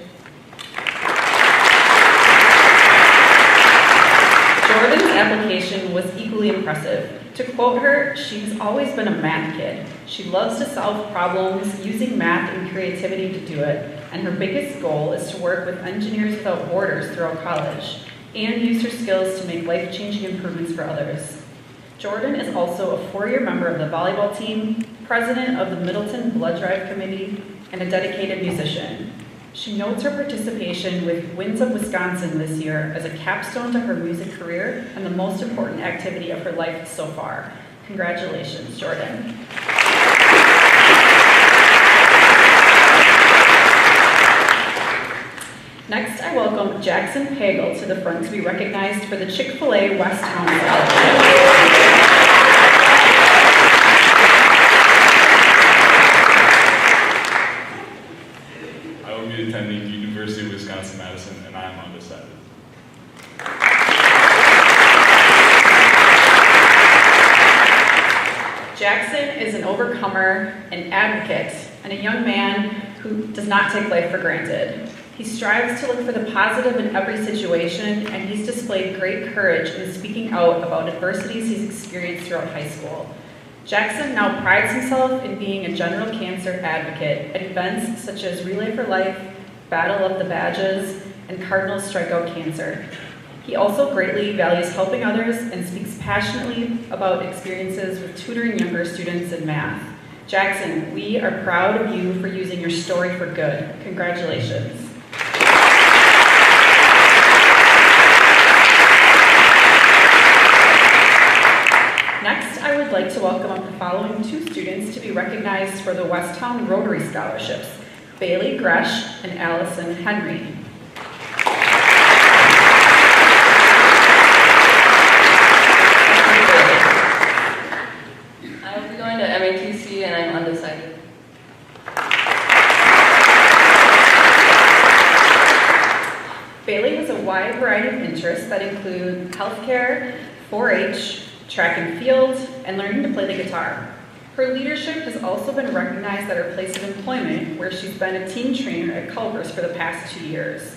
Jordan's application was equally impressive. To quote her, she's always been a math kid. She loves to solve problems using math and creativity to do it, and her biggest goal is to work with Engineers Without Borders throughout college and use her skills to make life-changing improvements for others. Jordan is also a 4-year member of the volleyball team, president of the Middleton Blood Drive Committee, and a dedicated musician. She notes her participation with Winds of Wisconsin this year as a capstone to her music career and the most important activity of her life so far. Congratulations, Jordan. Next, I welcome Jackson Pagel to the front to be recognized for the Chick-fil-A West Town Scholarship. Attending University of Wisconsin-Madison, and I am undecided. Jackson is an overcomer, an advocate, and a young man who does not take life for granted. He strives to look for the positive in every situation, and he's displayed great courage in speaking out about adversities he's experienced throughout high school. Jackson now prides himself in being a general cancer advocate at events such as Relay for Life, Battle of the Badges, and Cardinals Strike Out Cancer. He also greatly values helping others and speaks passionately about experiences with tutoring younger students in math. Jackson, we are proud of you for using your story for good. Congratulations. Next, I would like to welcome up the following 2 students to be recognized for the Westtown Rotary Scholarships. Bailey Gresh and Allison Henry. I will be going to MATC and I'm undecided. Bailey has a wide variety of interests that include healthcare, 4-H, track and field, and learning to play the guitar. Her leadership has also been recognized at her place of employment, where she's been a team trainer at Culver's for the past 2 years.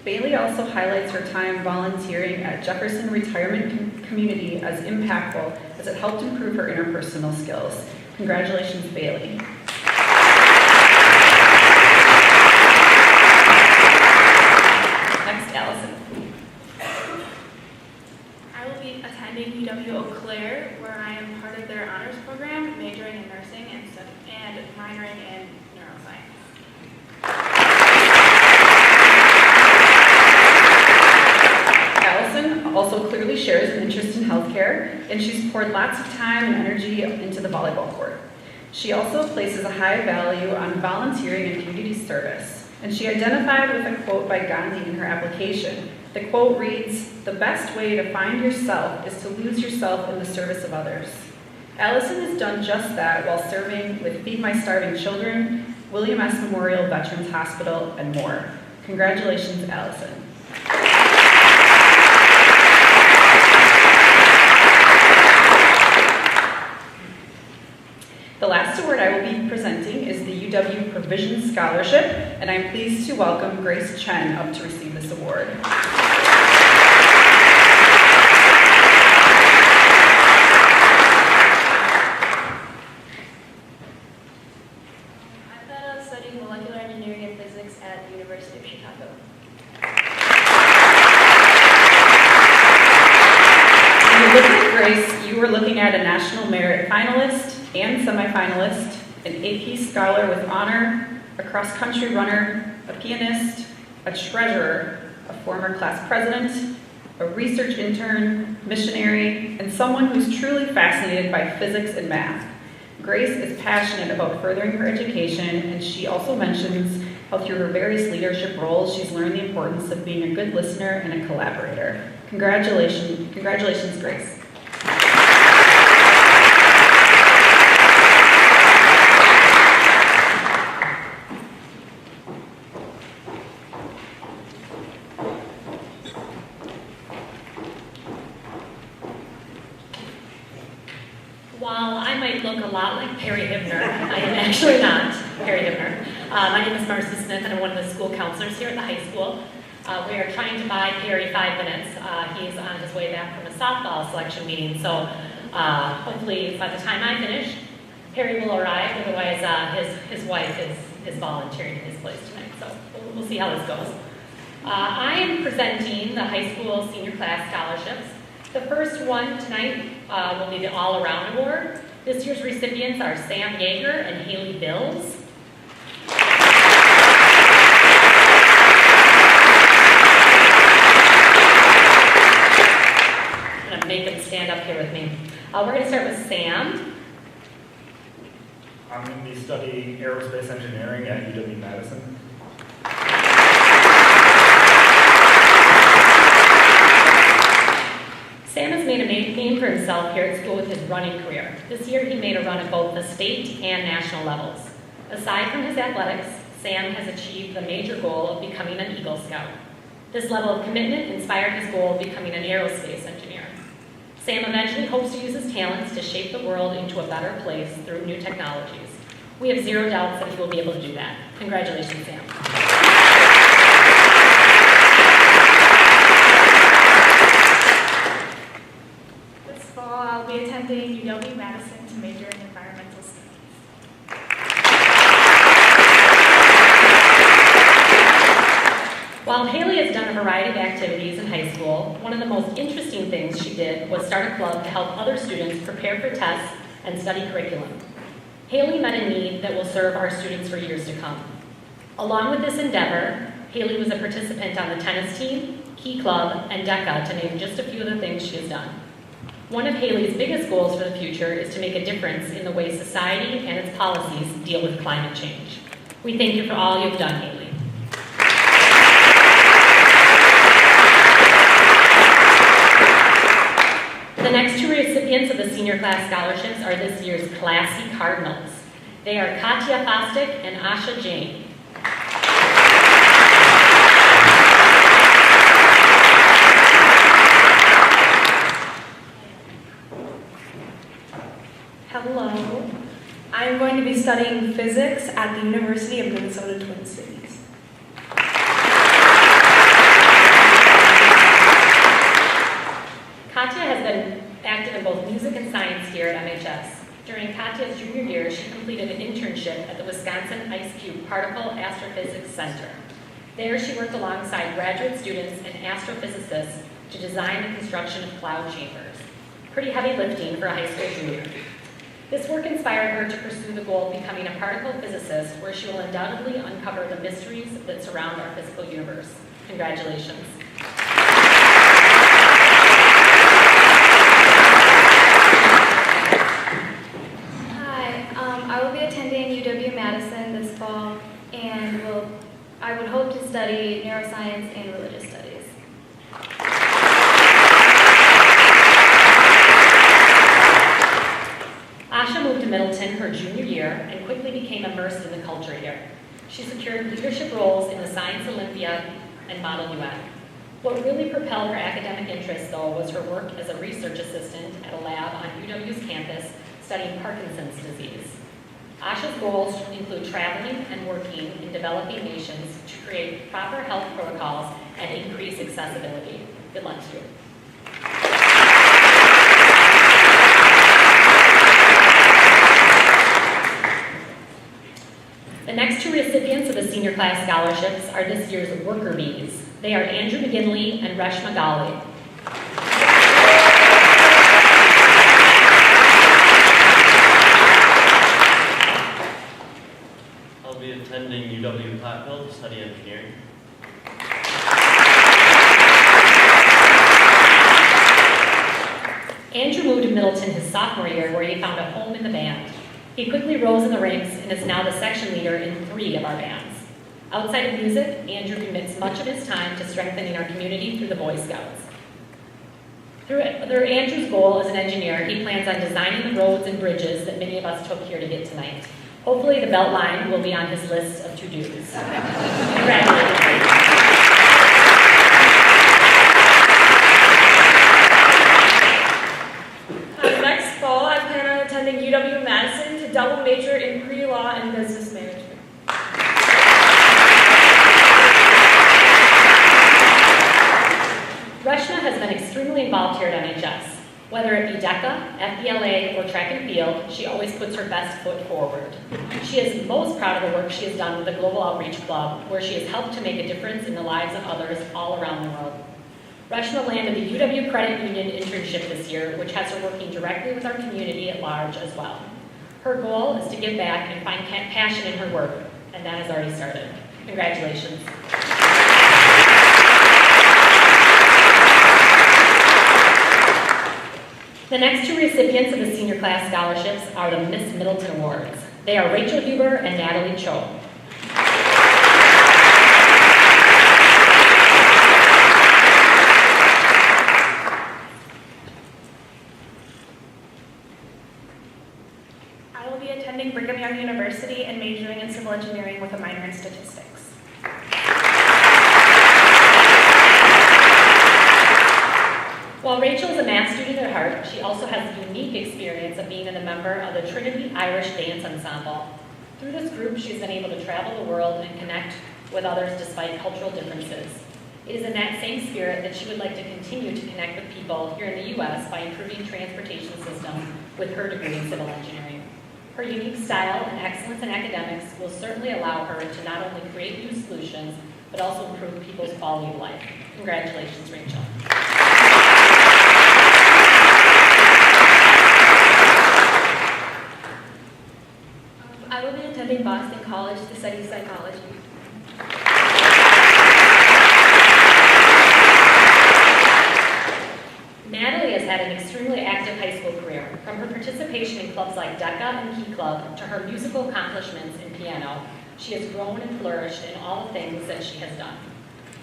Bailey also highlights her time volunteering at Jefferson Retirement Community as impactful, as it helped improve her interpersonal skills. Congratulations, Bailey. Next, Allison. I will be attending UW Eau Claire, where I am part of their honors program, majoring in nursing and minoring in neuroscience. Allison also clearly shares an interest in healthcare, and she's poured lots of time and energy into the volleyball court. She also places a high value on volunteering and community service, and she identified with a quote by Gandhi in her application. The quote reads, "The best way to find yourself is to lose yourself in the service of others." Allison has done just that while serving with Feed My Starving Children, William S. Memorial Veterans Hospital, and more. Congratulations, Allison. The last award I will be presenting is the UW Provision Scholarship, and I'm pleased to welcome Grace Chen up to receive this award. I'm studying molecular engineering and physics at the University of Chicago. When you look at Grace, you were looking at a National Merit finalist and semifinalist, an AP Scholar with honor, a cross-country runner, a pianist, a treasurer, a former class president, a research intern, missionary, and someone who's truly fascinated by physics and math. Grace is passionate about furthering her education, and she also mentions how through her various leadership roles, she's learned the importance of being a good listener and a collaborator. Congratulations, Grace. While I might look a lot like Perry Hibner, I am actually not Perry Hibner. My name is Marcy Smith, and I'm one of the school counselors here at the high school. We are trying to buy Perry 5 minutes. He's on his way back from a softball selection meeting, so hopefully by the time I finish, Perry will arrive. Otherwise, his wife is volunteering in his place tonight, so we'll see how this goes. I am presenting the high school senior class scholarships. The first one tonight will be the All-Around Award. This year's recipients are Sam Yeager and Haley Bills. I'm going to make them stand up here with me. We're going to start with Sam. I'm going to be studying aerospace engineering at UW-Madison. Sam has made a name for himself here at school with his running career. This year he made a run at both the state and national levels. Aside from his athletics, Sam has achieved the major goal of becoming an Eagle Scout. This level of commitment inspired his goal of becoming an aerospace engineer. Sam eventually hopes to use his talents to shape the world into a better place through new technologies. We have zero doubts that he will be able to do that. Congratulations, Sam. I'll be attending UW-Madison to major in environmental studies. While Haley has done a variety of activities in high school, one of the most interesting things she did was start a club to help other students prepare for tests and study curriculum. Haley met a need that will serve our students for years to come. Along with this endeavor, Haley was a participant on the tennis team, Key Club, and DECA, to name just a few of the things she has done. One of Haley's biggest goals for the future is to make a difference in the way society and its policies deal with climate change. We thank you for all you've done, Haley. The next two recipients of the senior class scholarships are this year's Classy Cardinals. They are Katya Fostic and Asha Jain. Hello. I'm going to be studying physics at the University of Minnesota Twin Cities. Katya has been active in both music and science here at MHS. During Katya's junior year, she completed an internship at the Wisconsin Ice Cube Particle Astrophysics Center. There, she worked alongside graduate students and astrophysicists to design the construction of cloud chambers. Pretty heavy lifting for a high school junior. This work inspired her to pursue the goal of becoming a particle physicist, where she will undoubtedly uncover the mysteries that surround our physical universe. Congratulations. I will be attending UW-Madison this fall, and I would hope to study neuroscience and religious studies. Asha moved to Middleton her junior year and quickly became immersed in the culture here. She secured leadership roles in the Science Olympiad and Model UN. What really propelled her academic interest, though, was her work as a research assistant at a lab on UW's campus studying Parkinson's disease. Asha's goals include traveling and working in developing nations to create proper health protocols and increase accessibility. Good luck to you. The next two recipients of the senior class scholarships are this year's Worker Bees. They are Andrew McGinley and Reshma Gali. I'll be attending UW-Platteville to study engineering. Andrew moved to Middleton his sophomore year, where he found a home in the band. He quickly rose in the ranks and is now the section leader in 3 of our bands. Outside of music, Andrew commits much of his time to strengthening our community through the Boy Scouts. Through Andrew's goal as an engineer, he plans on designing the roads and bridges that many of us took here to get tonight. Hopefully the belt line will be on his list of to-dos. Congratulations. Next fall, I plan on attending UW-Madison to double major in pre-law and business management. Reshma has been extremely involved here at MHS. Whether it be DECA, FBLA, or track and field, she always puts her best foot forward. She is most proud of the work she has done with the Global Outreach Club, where she has helped to make a difference in the lives of others all around the world. Reshma landed the UW Credit Union internship this year, which has her working directly with our community at large as well. Her goal is to give back and find passion in her work, and that has already started. Congratulations. The next two recipients of the senior class scholarships are the Miss Middleton Awards. They are Rachel Huber and Natalie Cho. I will be attending Brigham Young University and majoring in civil engineering with a minor in statistics. While Rachel is a math student at heart, she also has the unique experience of being a member of the Trinity Irish Dance Ensemble. Through this group, she's been able to travel the world and connect with others despite cultural differences. It is in that same spirit that she would like to continue to connect with people here in the U.S. by improving transportation systems with her degree in civil engineering. Her unique style and excellence in academics will certainly allow her to not only create new solutions, but also improve people's quality of life. Congratulations, Rachel. I will be attending Boston College to study psychology. Natalie has had an extremely active high school career, from her participation in clubs like DECA and Key Club to her musical accomplishments in piano. She has grown and flourished in all the things that she has done.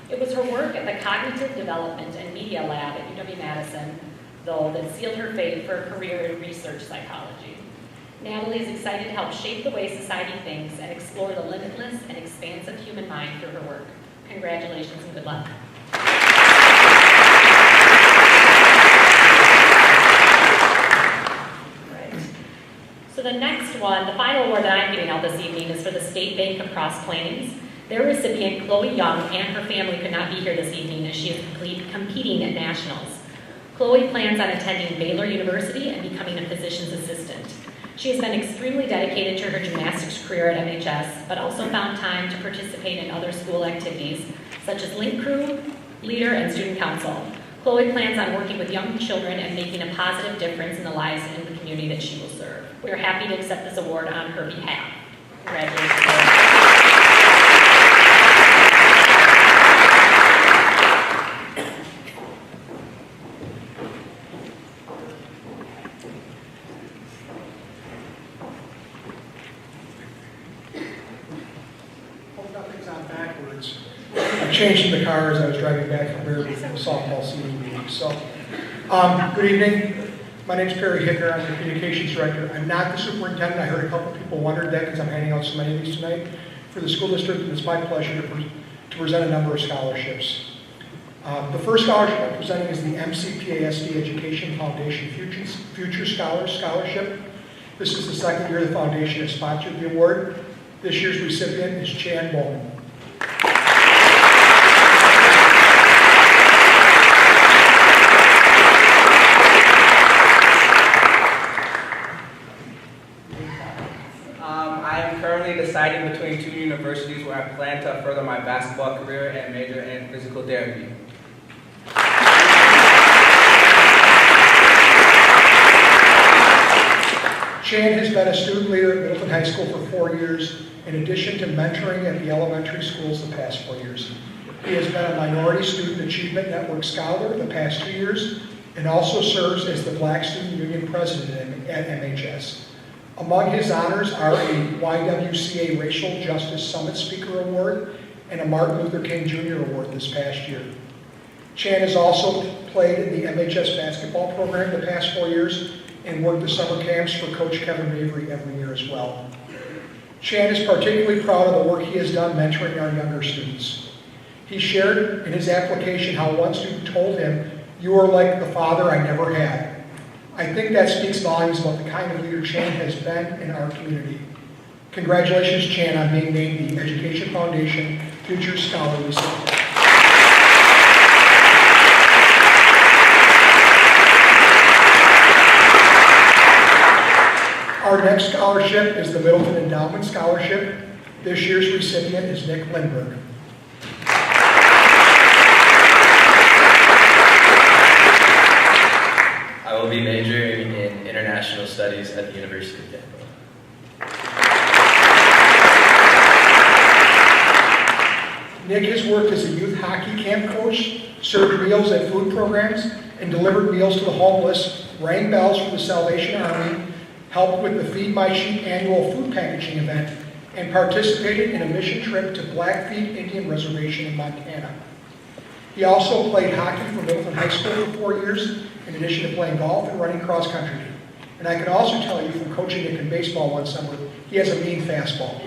It was her work at the Cognitive Development and Media Lab at UW-Madison, though, that sealed her fate for a career in research psychology. Natalie is excited to help shape the way society thinks and explore the limitless and expansive human mind through her work. Congratulations and good luck. So the next one, the final award that I'm giving out this evening is for the State Bank of Cross Plains. Their recipient, Chloe Young, and her family could not be here this evening as she is competing at nationals. Chloe plans on attending Baylor University and becoming a physician's assistant. She has been extremely dedicated to her gymnastics career at MHS, but also found time to participate in other school activities, such as Link Crew, Leader, and Student Council. Chloe plans on working with young children and making a positive difference in the lives in the community that she will serve. We are happy to accept this award on her behalf. Congratulations. Changing the car as I was driving back from here before the softball season meeting. So, good evening. My name is Perry Hickner. I'm the communications director. I'm not the superintendent. I heard a couple people wondered that because I'm handing out so many of these tonight for the school district, and it's my pleasure to present a number of scholarships. The first scholarship I'm presenting is the MCPASD Education Foundation Future Scholars Scholarship. This is the second year the foundation has sponsored the award. This year's recipient is Chan Bowman. Deciding between two universities where I plan to further my basketball career and major in physical therapy. Chan has been a student leader at Middleton High School for 4 years, in addition to mentoring at the elementary schools the past 4 years. He has been a Minority Student Achievement Network Scholar the past 2 years, and also serves as the Black Student Union President at MHS. Among his honors are a YWCA Racial Justice Summit Speaker Award and a Martin Luther King Jr. Award this past year. Chan has also played in the MHS basketball program the past 4 years and worked the summer camps for Coach Kevin Mavry every year as well. Chan is particularly proud of the work he has done mentoring our younger students. He shared in his application how one student told him, "You are like the father I never had." I think that speaks volumes about the kind of leader Chan has been in our community. Congratulations, Chan, on being named the Education Foundation Future Scholar recipient. Our next scholarship is the Middleton Endowment Scholarship. This year's recipient is Nick Lindbergh. I will be majoring in international studies at the University of Tampa. Nick has worked as a youth hockey camp coach, served meals at food programs, and delivered meals to the homeless, rang bells for the Salvation Army, helped with the Feed My Sheep annual food packaging event, and participated in a mission trip to Blackfeet Indian Reservation in Montana. He also played hockey for Middleton High School for 4 years, in addition to playing golf and running cross country. And I can also tell you from coaching Nick in baseball one summer, he has a mean fastball.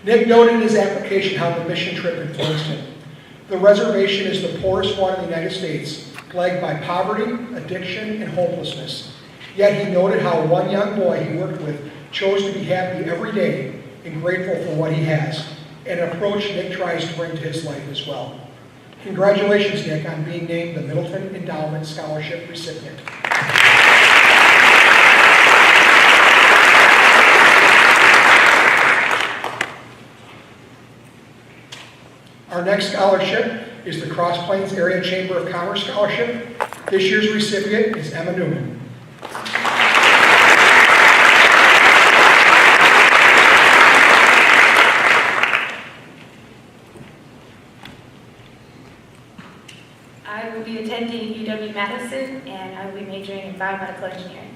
Nick noted in his application how the mission trip influenced him. The reservation is the poorest one in the United States, plagued by poverty, addiction, and hopelessness. Yet he noted how one young boy he worked with chose to be happy every day and grateful for what he has, an approach Nick tries to bring to his life as well. Congratulations, Nick, on being named the Middleton Endowment Scholarship recipient. Our next scholarship is the Cross Plains Area Chamber of Commerce Scholarship. This year's recipient is Emma Newman. I will be attending UW-Madison, and I will be majoring in biomedical engineering.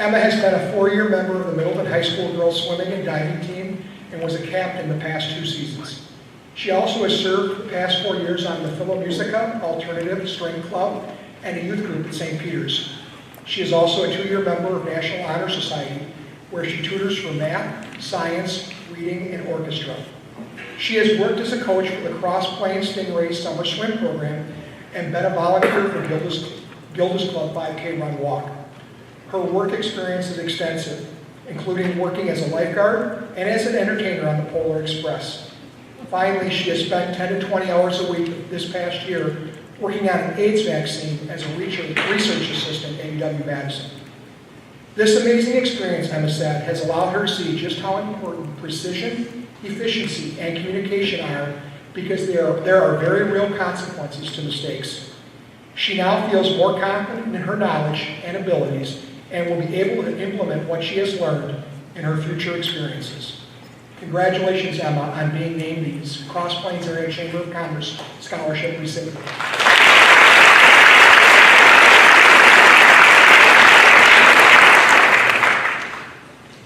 Emma has been a 4-year member of the Middleton High School girls swimming and diving team and was a captain the past 2 seasons. She also has served the past 4 years on the Philo-Musica Alternative String Club and a youth group at St. Peter's. She is also a 2-year member of National Honor Society, where she tutors for math, science, reading, and orchestra. She has worked as a coach for the Cross Plains Stingray Summer Swim Program and been a volunteer for Gilda's Club 5K Run Walk. Her work experience is extensive, including working as a lifeguard and as an entertainer on the Polar Express. Finally, she has spent 10 to 20 hours a week this past year working on an AIDS vaccine as a research assistant at UW-Madison. This amazing experience, Emma said, has allowed her to see just how important precision, efficiency, and communication are, because there are very real consequences to mistakes. She now feels more confident in her knowledge and abilities and will be able to implement what she has learned in her future experiences. Congratulations, Emma, on being named the Cross Plains Area Chamber of Commerce Scholarship recipient.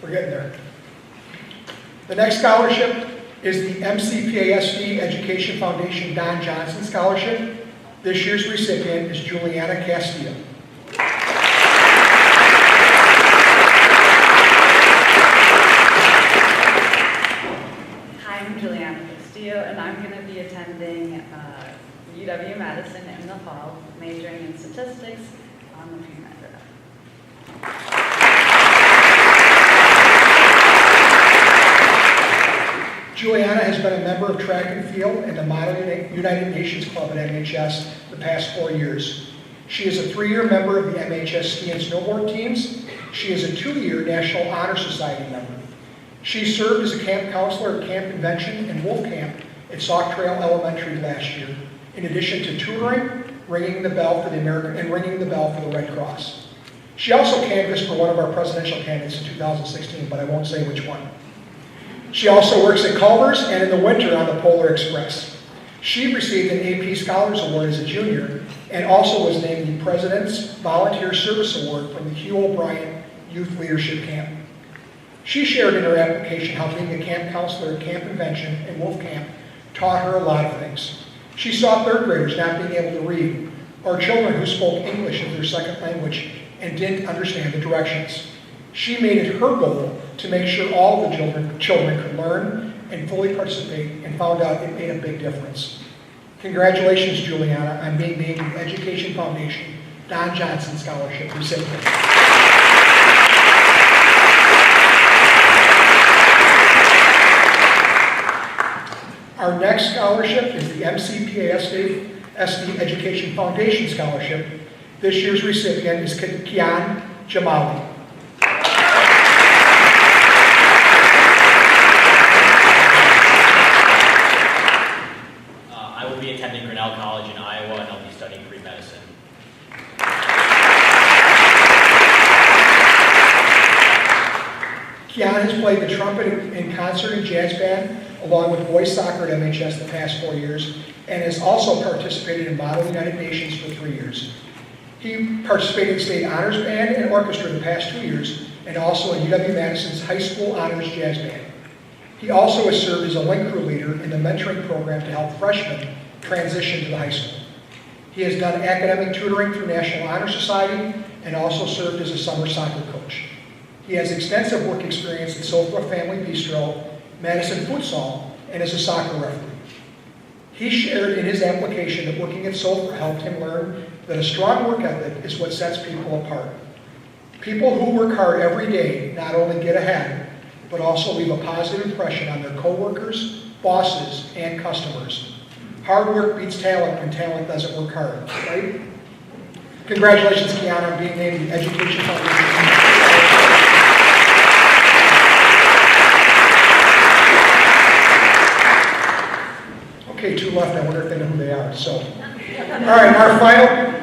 We're getting there. The next scholarship is the MCPASD Education Foundation Don Johnson Scholarship. This year's recipient is Juliana Castillo. Hi, I'm Juliana Castillo, and I'm going to be attending UW-Madison in the fall, majoring in statistics on the pre-med route. Juliana has been a member of track and field and the Model United Nations Club at MHS the past 4 years. She is a 3-year member of the MHS ski and snowboard teams. She is a 2-year National Honor Society member. She served as a camp counselor at Camp Convention and Wolf Camp at Sauk Trail Elementary last year, in addition to tutoring, ringing the bell for the Red Cross. She also canvassed for one of our presidential candidates in 2016, but I won't say which one. She also works at Culver's and in the winter on the Polar Express. She received an AP Scholars Award as a junior and also was named the President's Volunteer Service Award from the Hugh O'Brien Youth Leadership Camp. She shared in her application how being a camp counselor at Camp Convention and Wolf Camp taught her a lot of things. She saw 3rd graders not being able to read, or children who spoke English as their second language and didn't understand the directions. She made it her goal to make sure all the children could learn and fully participate, and found out it made a big difference. Congratulations, Juliana, on being named the Education Foundation Don Johnson Scholarship recipient. Our next scholarship is the MCPASD Education Foundation Scholarship. This year's recipient is Kian Jamali. I will be attending Grinnell College in Iowa, and I'll be studying pre-medicine. Kian has played the trumpet in concert and jazz band, along with boys soccer at MHS the past 4 years, and has also participated in Model United Nations for 3 years. He participated in State Honors Band and Orchestra the past 2 years, and also in UW-Madison's High School Honors Jazz Band. He also has served as a link crew leader in the mentoring program to help freshmen transition to the high school. He has done academic tutoring through National Honor Society and also served as a summer soccer coach. He has extensive work experience at Sofa Family Bistro, Madison Futsal, and as a soccer referee. He shared in his application that working at Sofa helped him learn that a strong work ethic is what sets people apart. People who work hard every day not only get ahead, but also leave a positive impression on their coworkers, bosses, and customers. Hard work beats talent when talent doesn't work hard, right? Congratulations, Kiana, on being named the Education Foundation. Okay, 2 left. I wonder if they know who they are. So, all right, our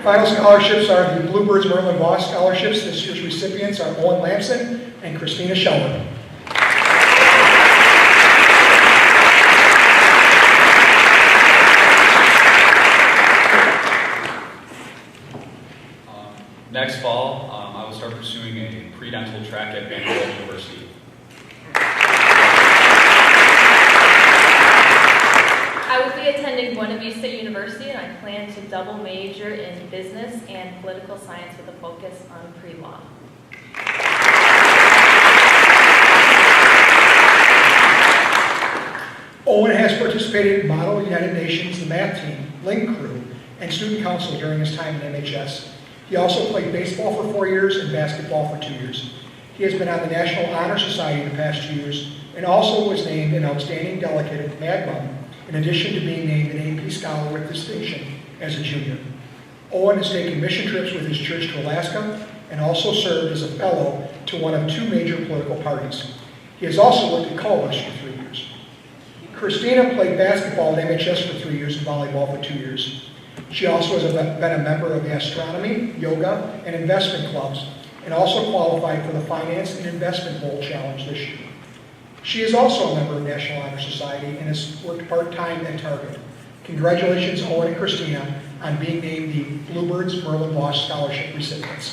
final scholarships are the Bluebirds Merlin Voss scholarships. This year's recipients are Owen Lamson and Christina Sheldon. Next fall, I will start pursuing a pre-dental track at Vanderbilt University. I will be attending Buena Vista University, and I plan to double major in business and political science with a focus on pre-law. Owen has participated in Model United Nations, the math team, Link Crew, and student council during his time in MHS. He also played baseball for 4 years and basketball for 2 years. He has been on the National Honor Society the past 2 years and also was named an outstanding delegate at MAGMA, in addition to being named an AP Scholar with distinction as a junior. Owen has taken mission trips with his church to Alaska and also served as a fellow to one of 2 major political parties. He has also worked at Culver's for 3 years. Christina played basketball at MHS for 3 years and volleyball for 2 years. She also has been a member of the astronomy, yoga, and investment clubs, and also qualified for the Finance and Investment Bowl Challenge this year. She is also a member of National Honor Society and has worked part-time at Target. Congratulations, Owen and Christina, on being named the Bluebirds Merlin Bosch Scholarship recipients.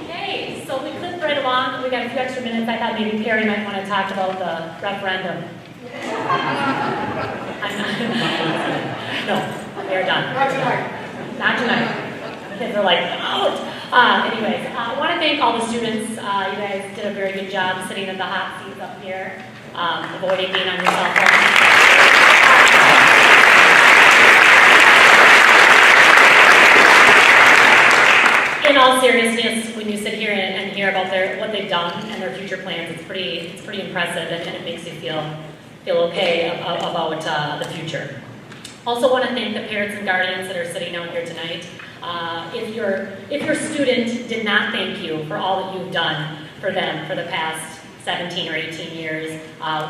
Okay, so we clipped right along. We got a few extra minutes. I thought maybe Perry might want to talk about the referendum. No, they're done. Not tonight. Not tonight. Kids are like, out. Anyways, I want to thank all the students. You guys did a very good job sitting in the hot seats up here, avoiding being on your cell phones. In all seriousness, when you sit here and hear about what they've done and their future plans, it's pretty impressive, and it makes you feel okay about the future. Also want to thank the parents and guardians that are sitting out here tonight. If your student did not thank you for all that you've done for them for the past 17 or 18 years,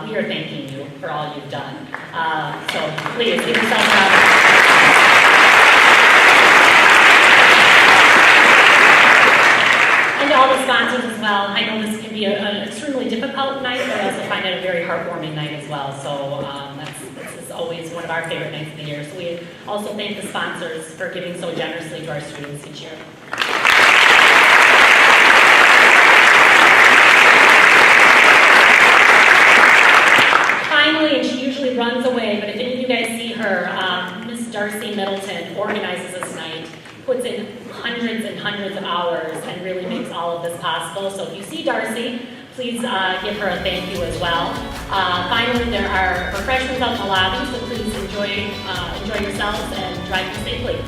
we are thanking you for all you've done. So please give yourself a round. And to all the sponsors as well. I know this can be an extremely difficult night, but I also find it a very heartwarming night as well. So this is always one of our favorite nights of the year. So we also thank the sponsors for giving so generously to our students each year. Finally, and she usually runs away, but if any of you guys see her, Miss Darcy Middleton organizes this night, puts in hundreds and hundreds of hours and really makes all of this possible. So if you see Darcy, please give her a thank you as well. Finally, there are refreshments out in the lobby, so please enjoy yourselves and drive safely.